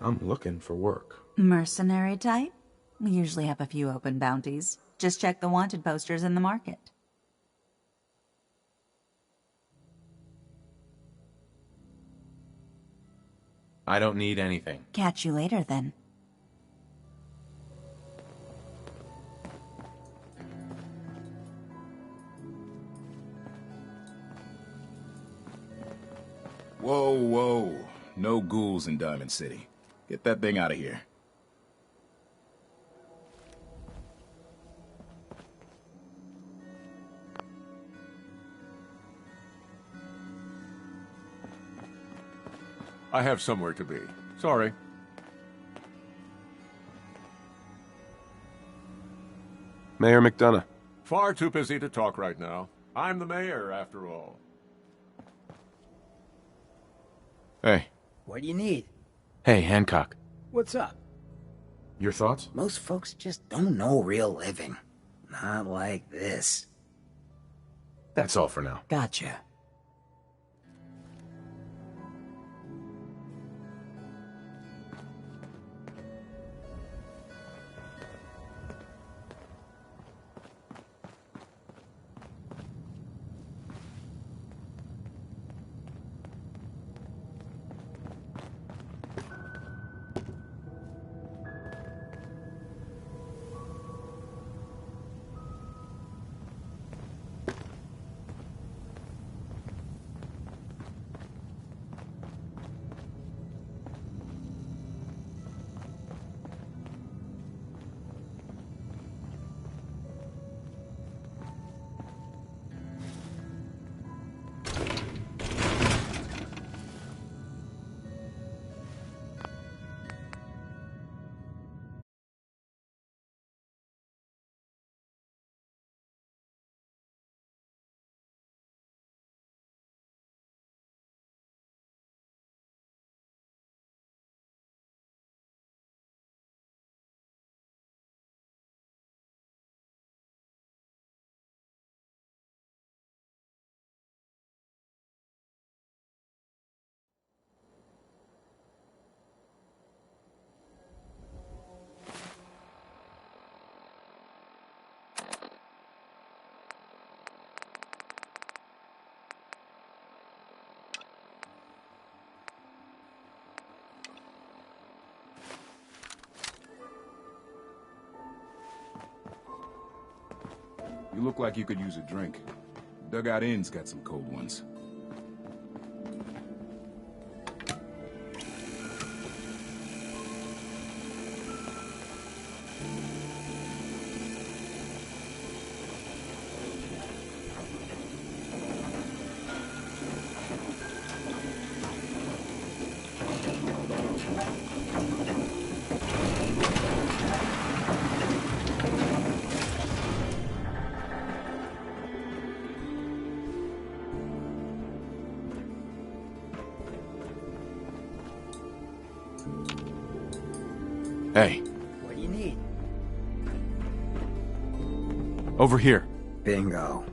I'm looking for work. Mercenary type? We usually have a few open bounties. Just check the wanted posters in the market. I don't need anything. Catch you later, then. Whoa, whoa. No ghouls in Diamond City. Get that thing out of here. I have somewhere to be. Sorry. Mayor McDonough. Far too busy to talk right now. I'm the mayor, after all. Hey. What do you need? Hey, Hancock. What's up? Your thoughts? Most folks just don't know real living. Not like this. That's all for now. Gotcha. You look like you could use a drink. Dugout Inn's got some cold ones. Hey. What do you need? Over here. Bingo.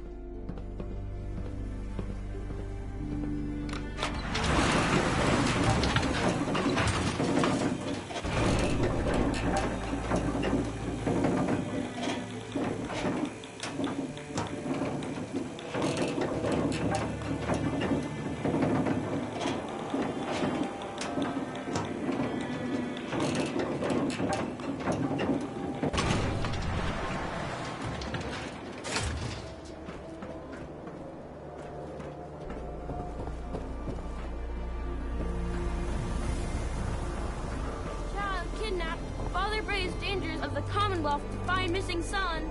Missing son.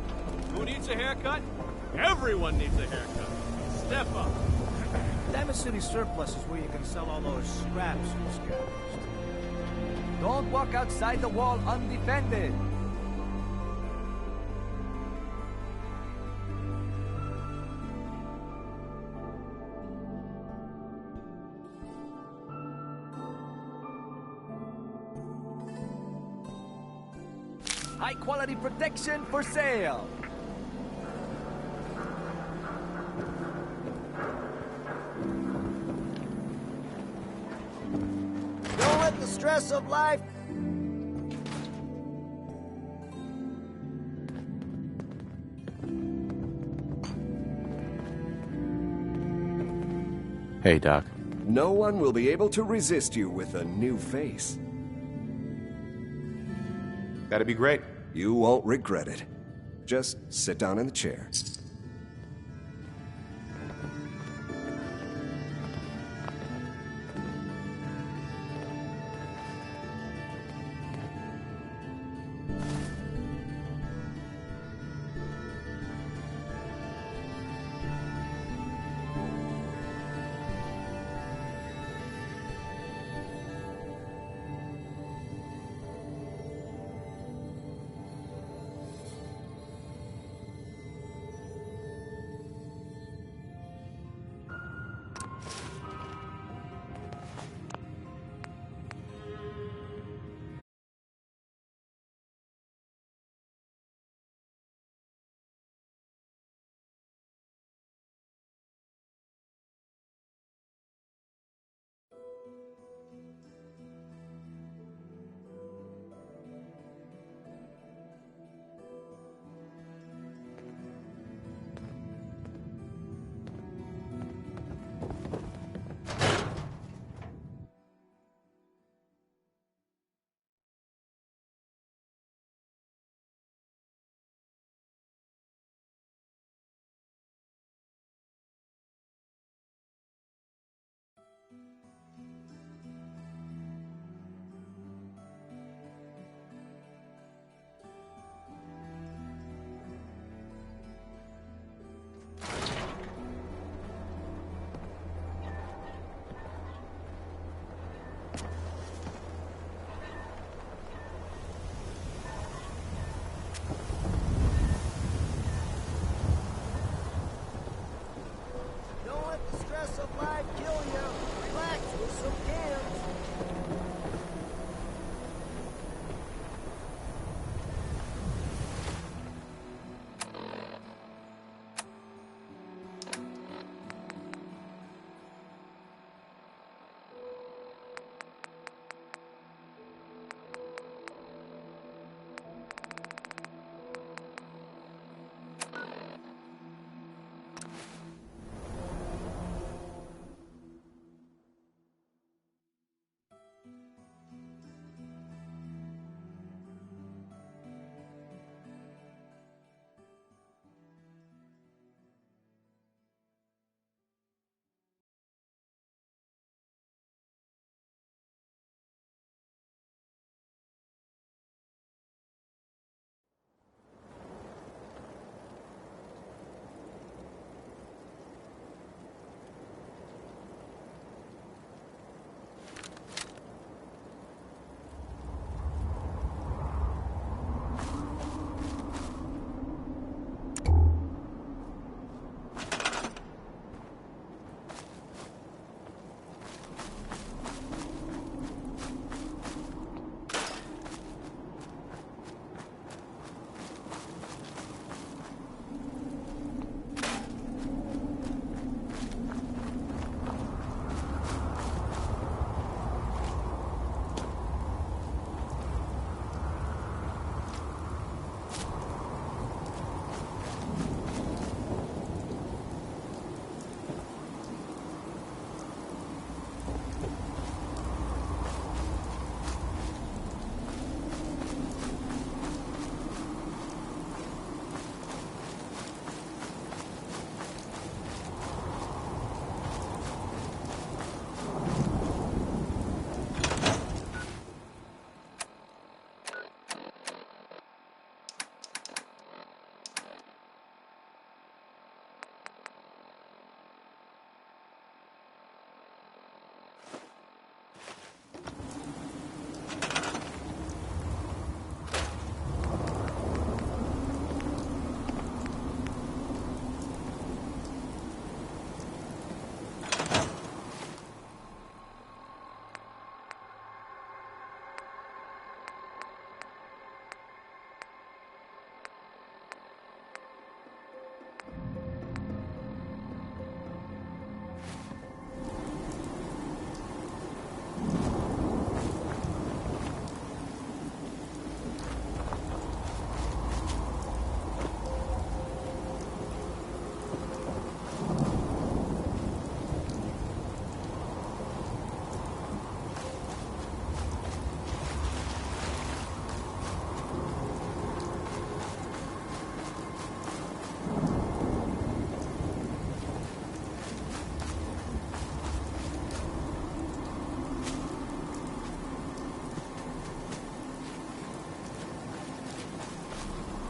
Who needs a haircut? Everyone needs a haircut. Step up. Diamond City Surplus is where you can sell all those scraps you scavenged. Don't walk outside the wall undefended. High-quality protection for sale! Don't let the stress of life... Hey, Doc. No one will be able to resist you with a new face. That'd be great. You won't regret it. Just sit down in the chair.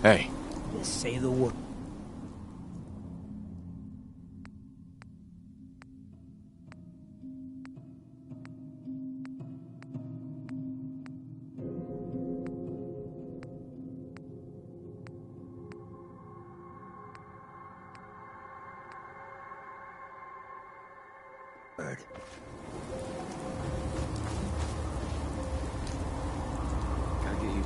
Hey. Just say the word. Gotta get you.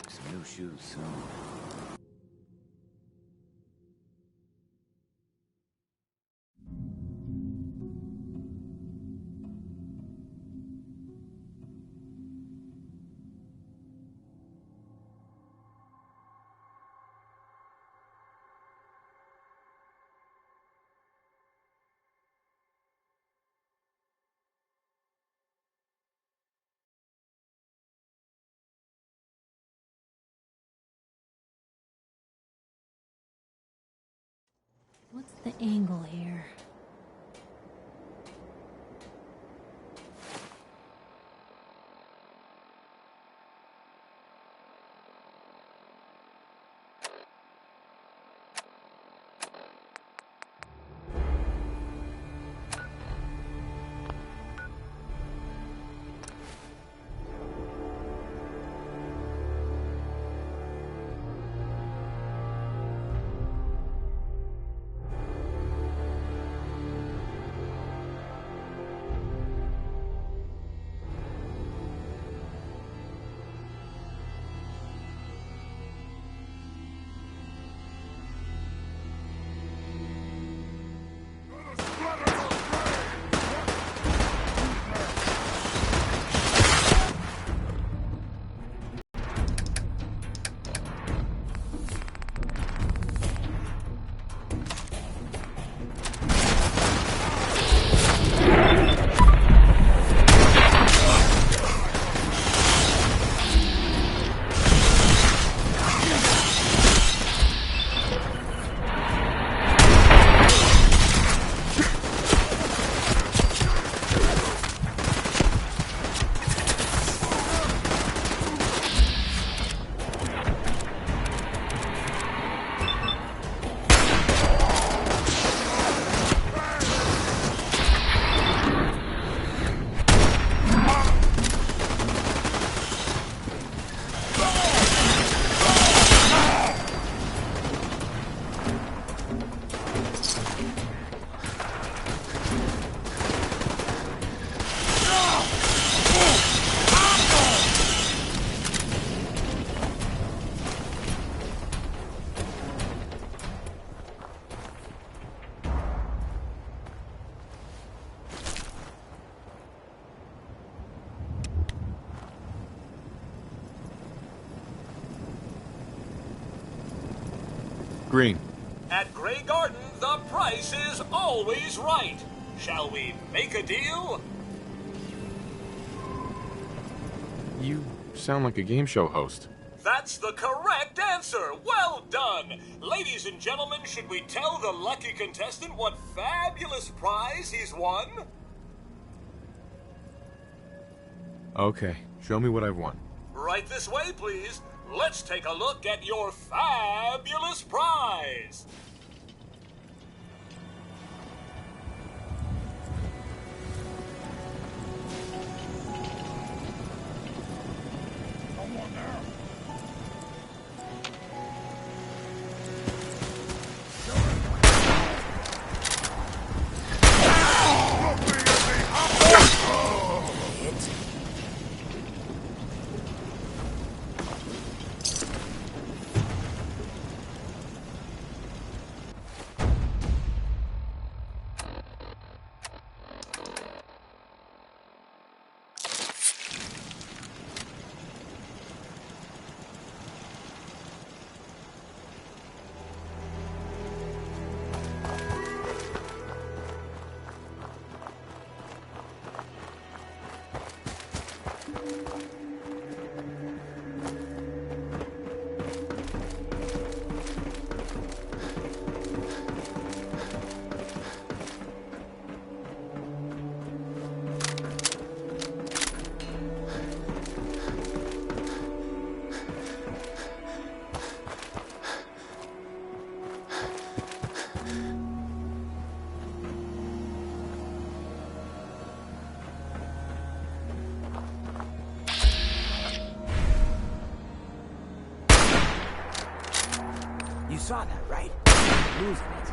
Some new shoes soon. What's the angle here? Green. At Grey Garden, the price is always right. Shall we make a deal? You sound like a game show host. That's the correct answer. Well done. Ladies and gentlemen, should we tell the lucky contestant what fabulous prize he's won? Okay, show me what I've won. Right this way, please. Let's take a look at your fabulous prize. saw that, right? Losing it.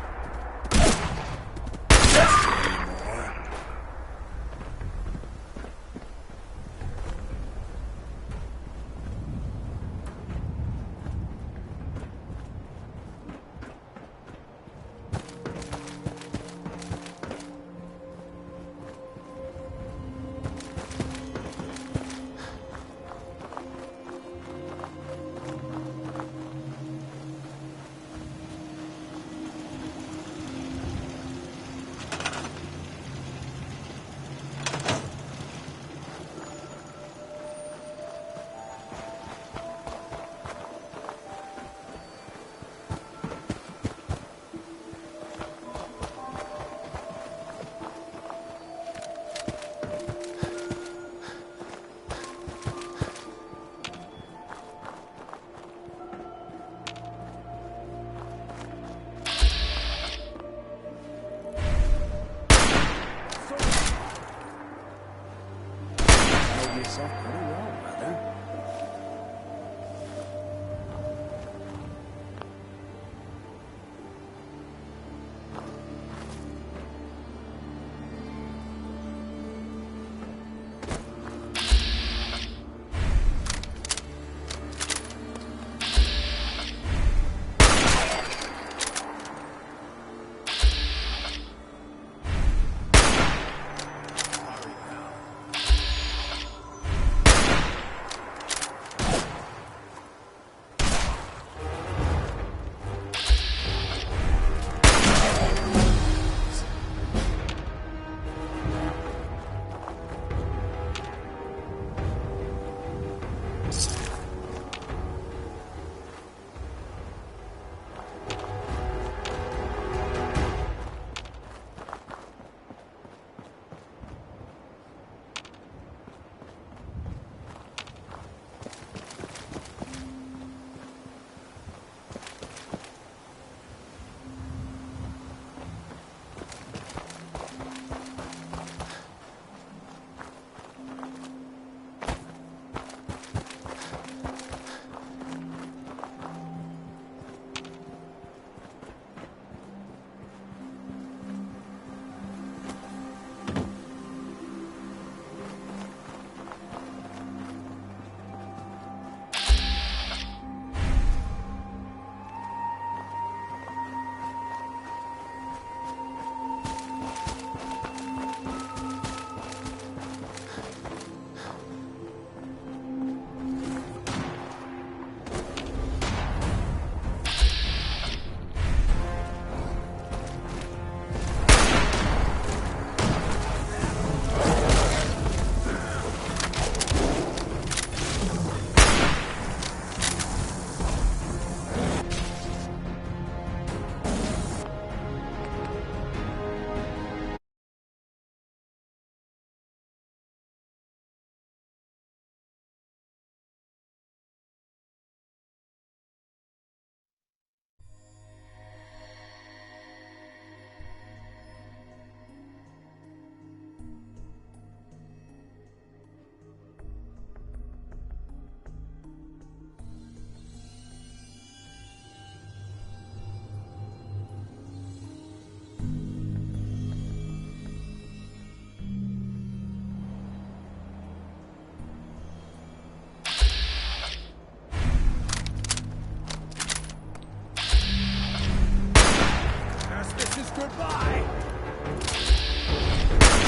Yourself pretty well, brother.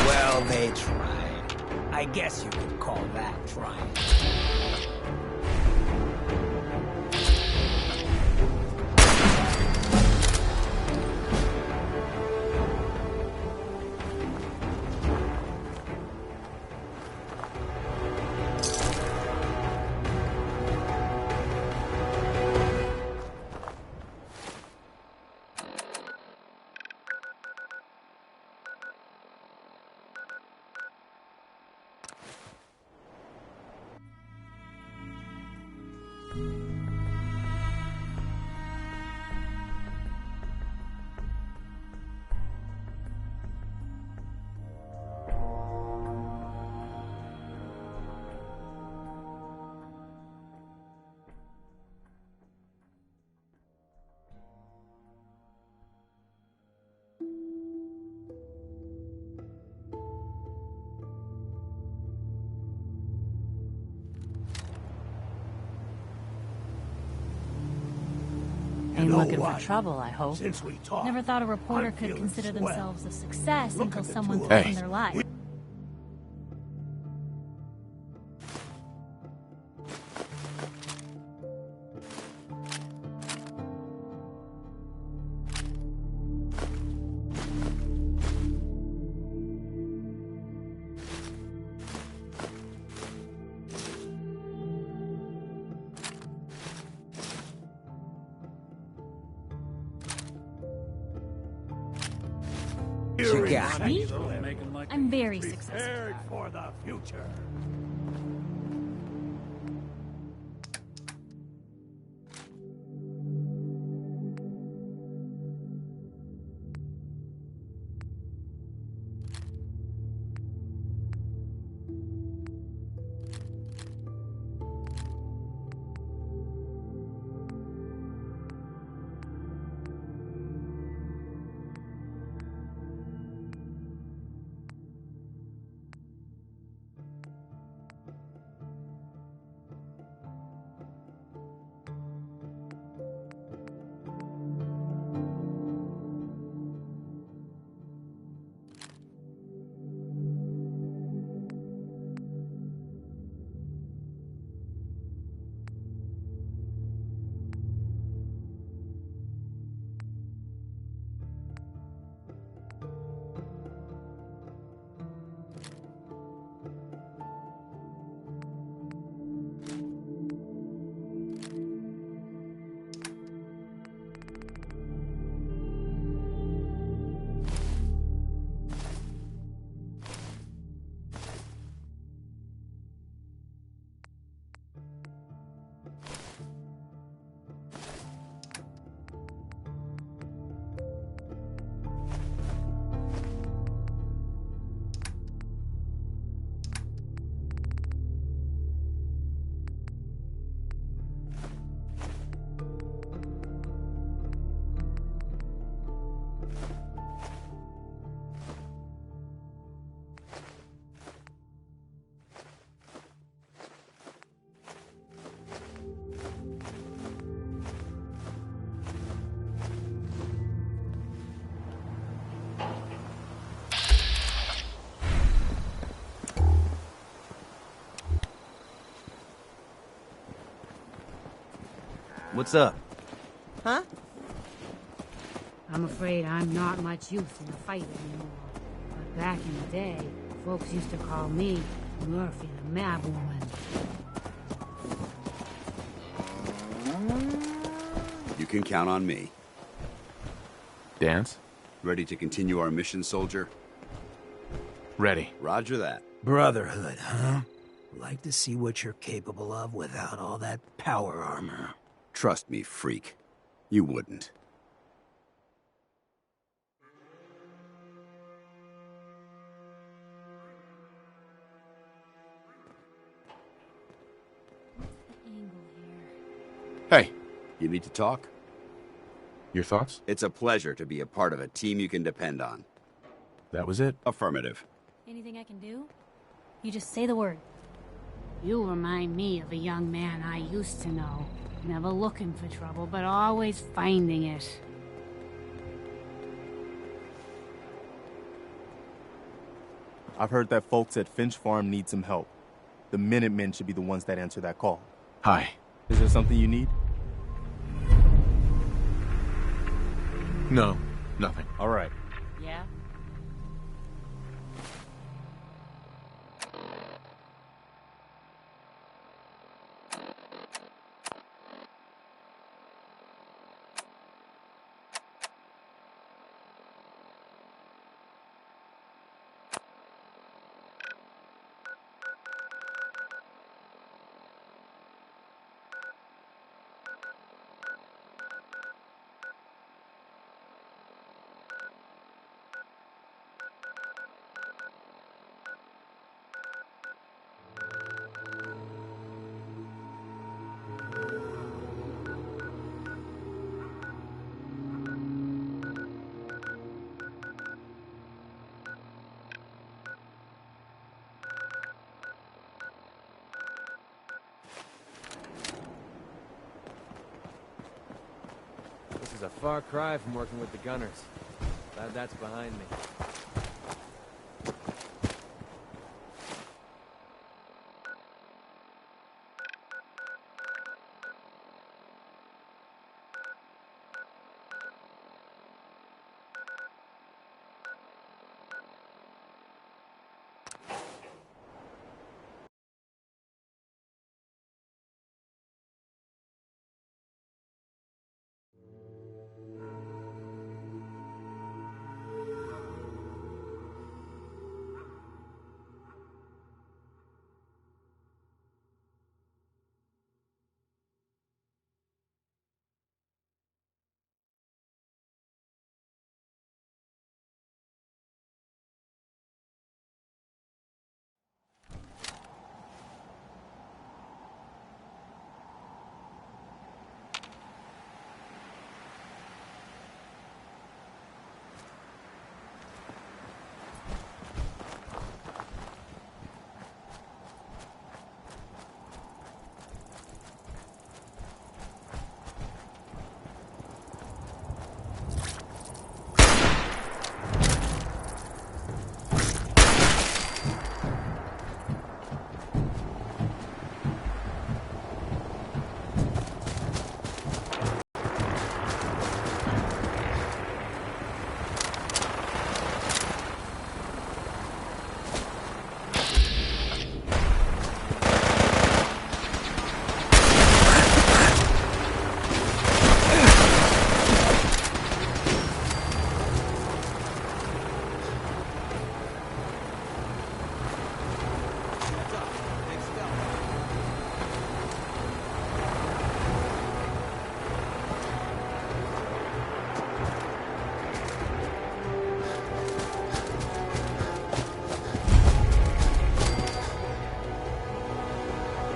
Well, they tried. I guess you could call that trying. ain't know looking what? for trouble, I hope. Since we talked, Never thought a reporter I'm could feeling consider swell. themselves a success Look until at the someone two of threatened us. their life. You got it. Me? I'm very successful. Prepared for the future. What's up? Huh? I'm afraid I'm not much use in a fight anymore. But back in the day, folks used to call me Murphy the Mad Woman. You can count on me. Dance? Ready to continue our mission, soldier? Ready. Roger that. Brotherhood, huh? Like to see what you're capable of without all that power armor. Trust me, freak. You wouldn't. Hey. You need to talk? Your thoughts? It's a pleasure to be a part of a team you can depend on. That was it? Affirmative. Anything I can do? You just say the word. You remind me of a young man I used to know. Never looking for trouble, but always finding it. I've heard that folks at Finch Farm need some help. The Minutemen should be the ones that answer that call. Hi. Is there something you need? No, nothing. All right. Yeah? is a far cry from working with the gunners. Glad that's behind me.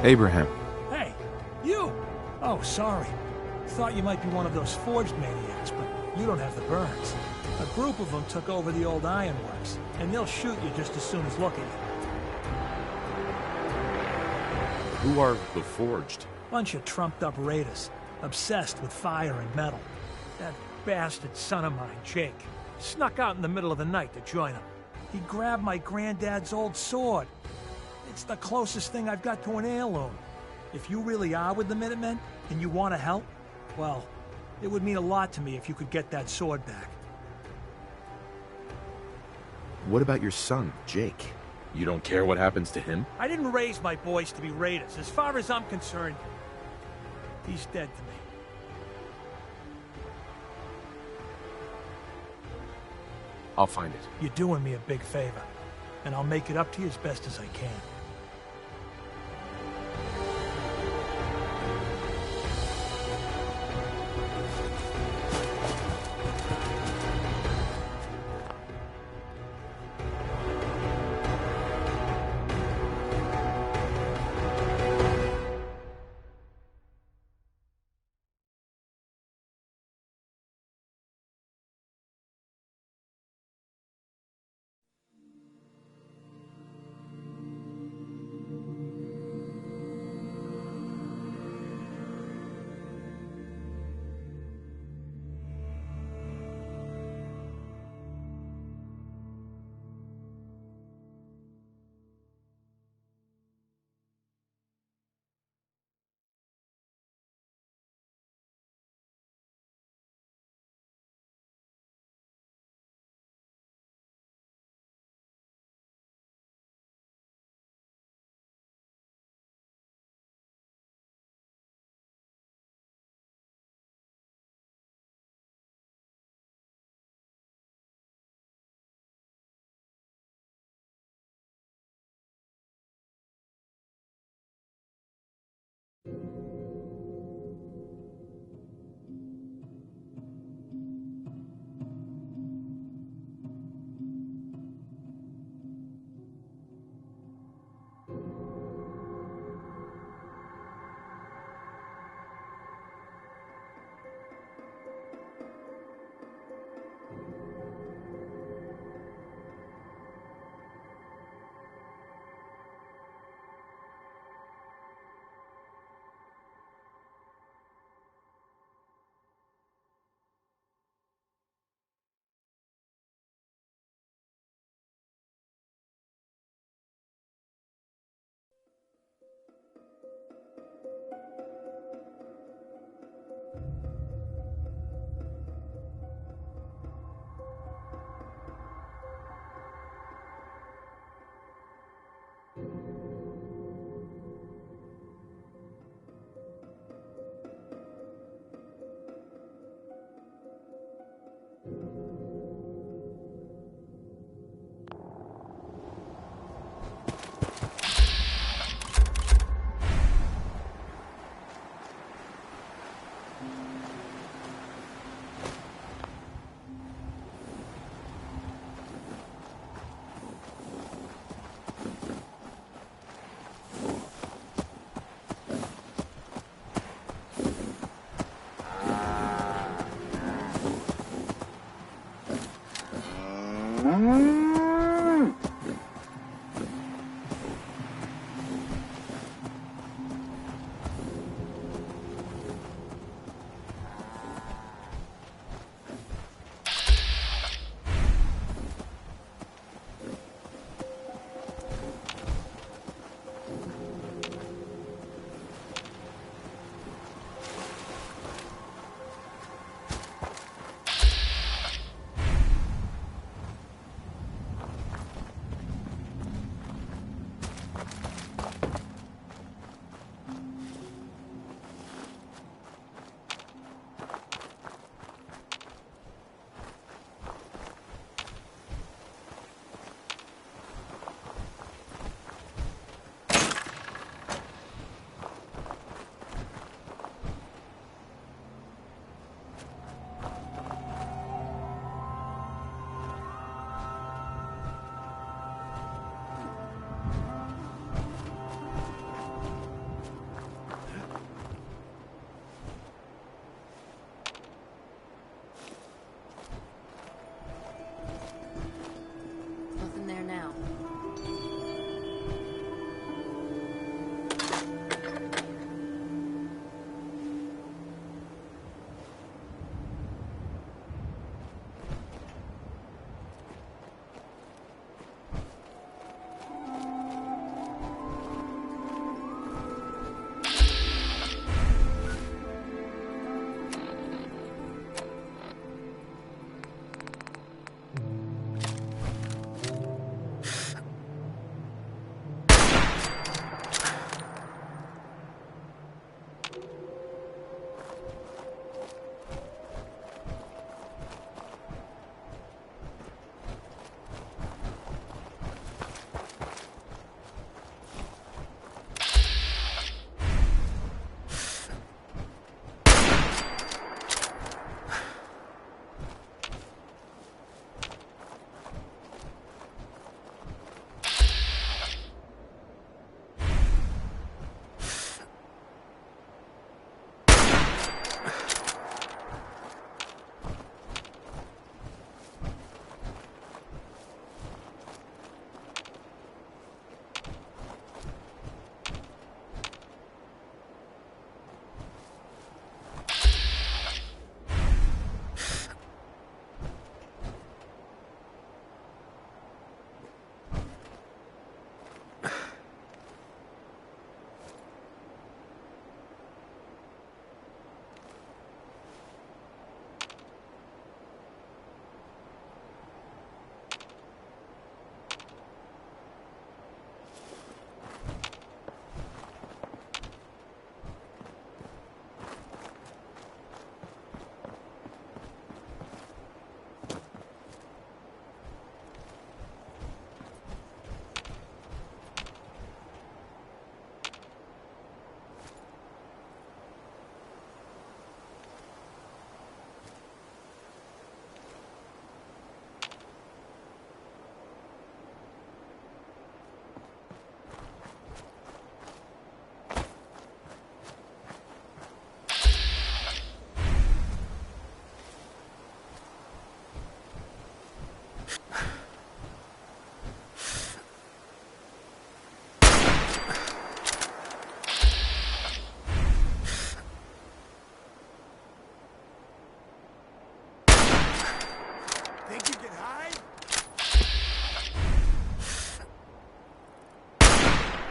Abraham. Hey, you! Oh, sorry. Thought you might be one of those forged maniacs, but you don't have the burns. A group of them took over the old ironworks, and they'll shoot you just as soon as look at you. Who are the Forged? Bunch of trumped-up raiders, obsessed with fire and metal. That bastard son of mine, Jake, snuck out in the middle of the night to join them. He grabbed my granddad's old sword. It's the closest thing I've got to an heirloom. If you really are with the Minutemen, and you want to help, well, it would mean a lot to me if you could get that sword back. What about your son, Jake? You don't care what happens to him? I didn't raise my boys to be raiders. As far as I'm concerned, he's dead to me. I'll find it. You're doing me a big favor, and I'll make it up to you as best as I can.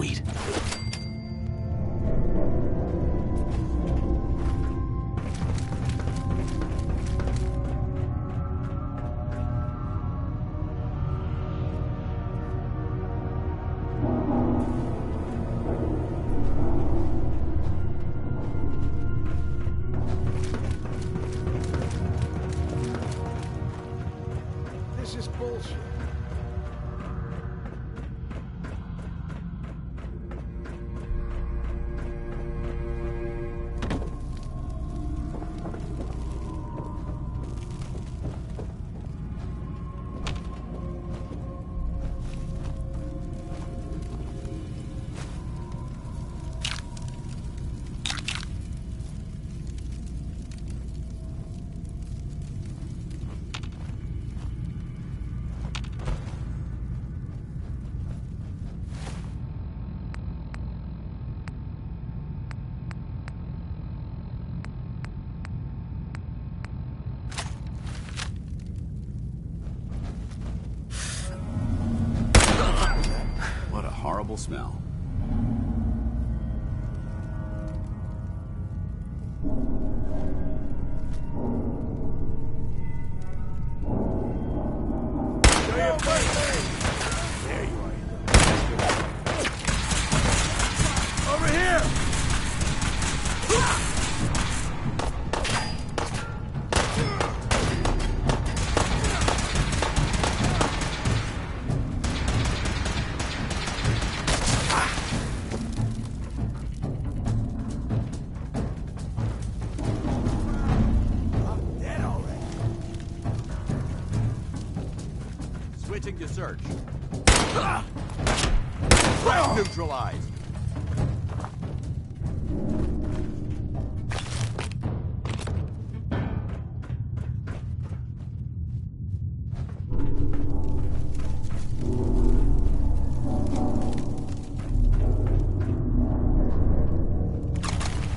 Sweet. This is bullshit. What a horrible smell. There you are. Over here! Dead already. Switching to search. Neutralized.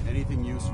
Anything useful?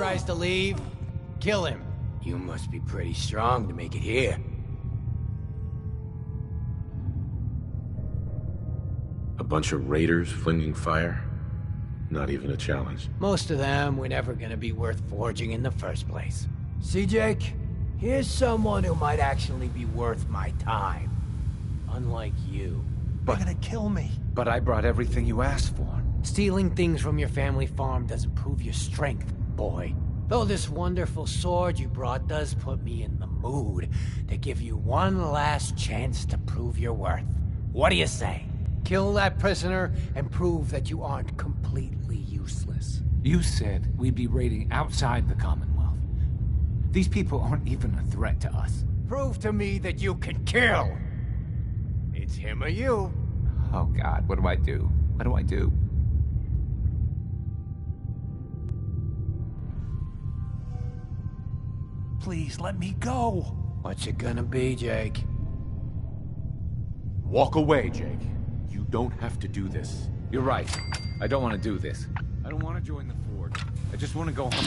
tries to leave, kill him. You must be pretty strong to make it here. A bunch of raiders flinging fire? Not even a challenge. Most of them were never gonna be worth forging in the first place. See, Jake? Here's someone who might actually be worth my time. Unlike you. They're gonna kill me. But I brought everything you asked for. Stealing things from your family farm doesn't prove your strength, boy. Though this wonderful sword you brought does put me in the mood to give you one last chance to prove your worth. What do you say? Kill that prisoner and prove that you aren't completely useless. You said we'd be raiding outside the Commonwealth. These people aren't even a threat to us. Prove to me that you can kill! It's him or you. Oh God, what do I do? What do I do? Please, let me go. What's it gonna be, Jake? Walk away, Jake. You don't have to do this. You're right. I don't want to do this. I don't want to join the Forge. I just want to go home.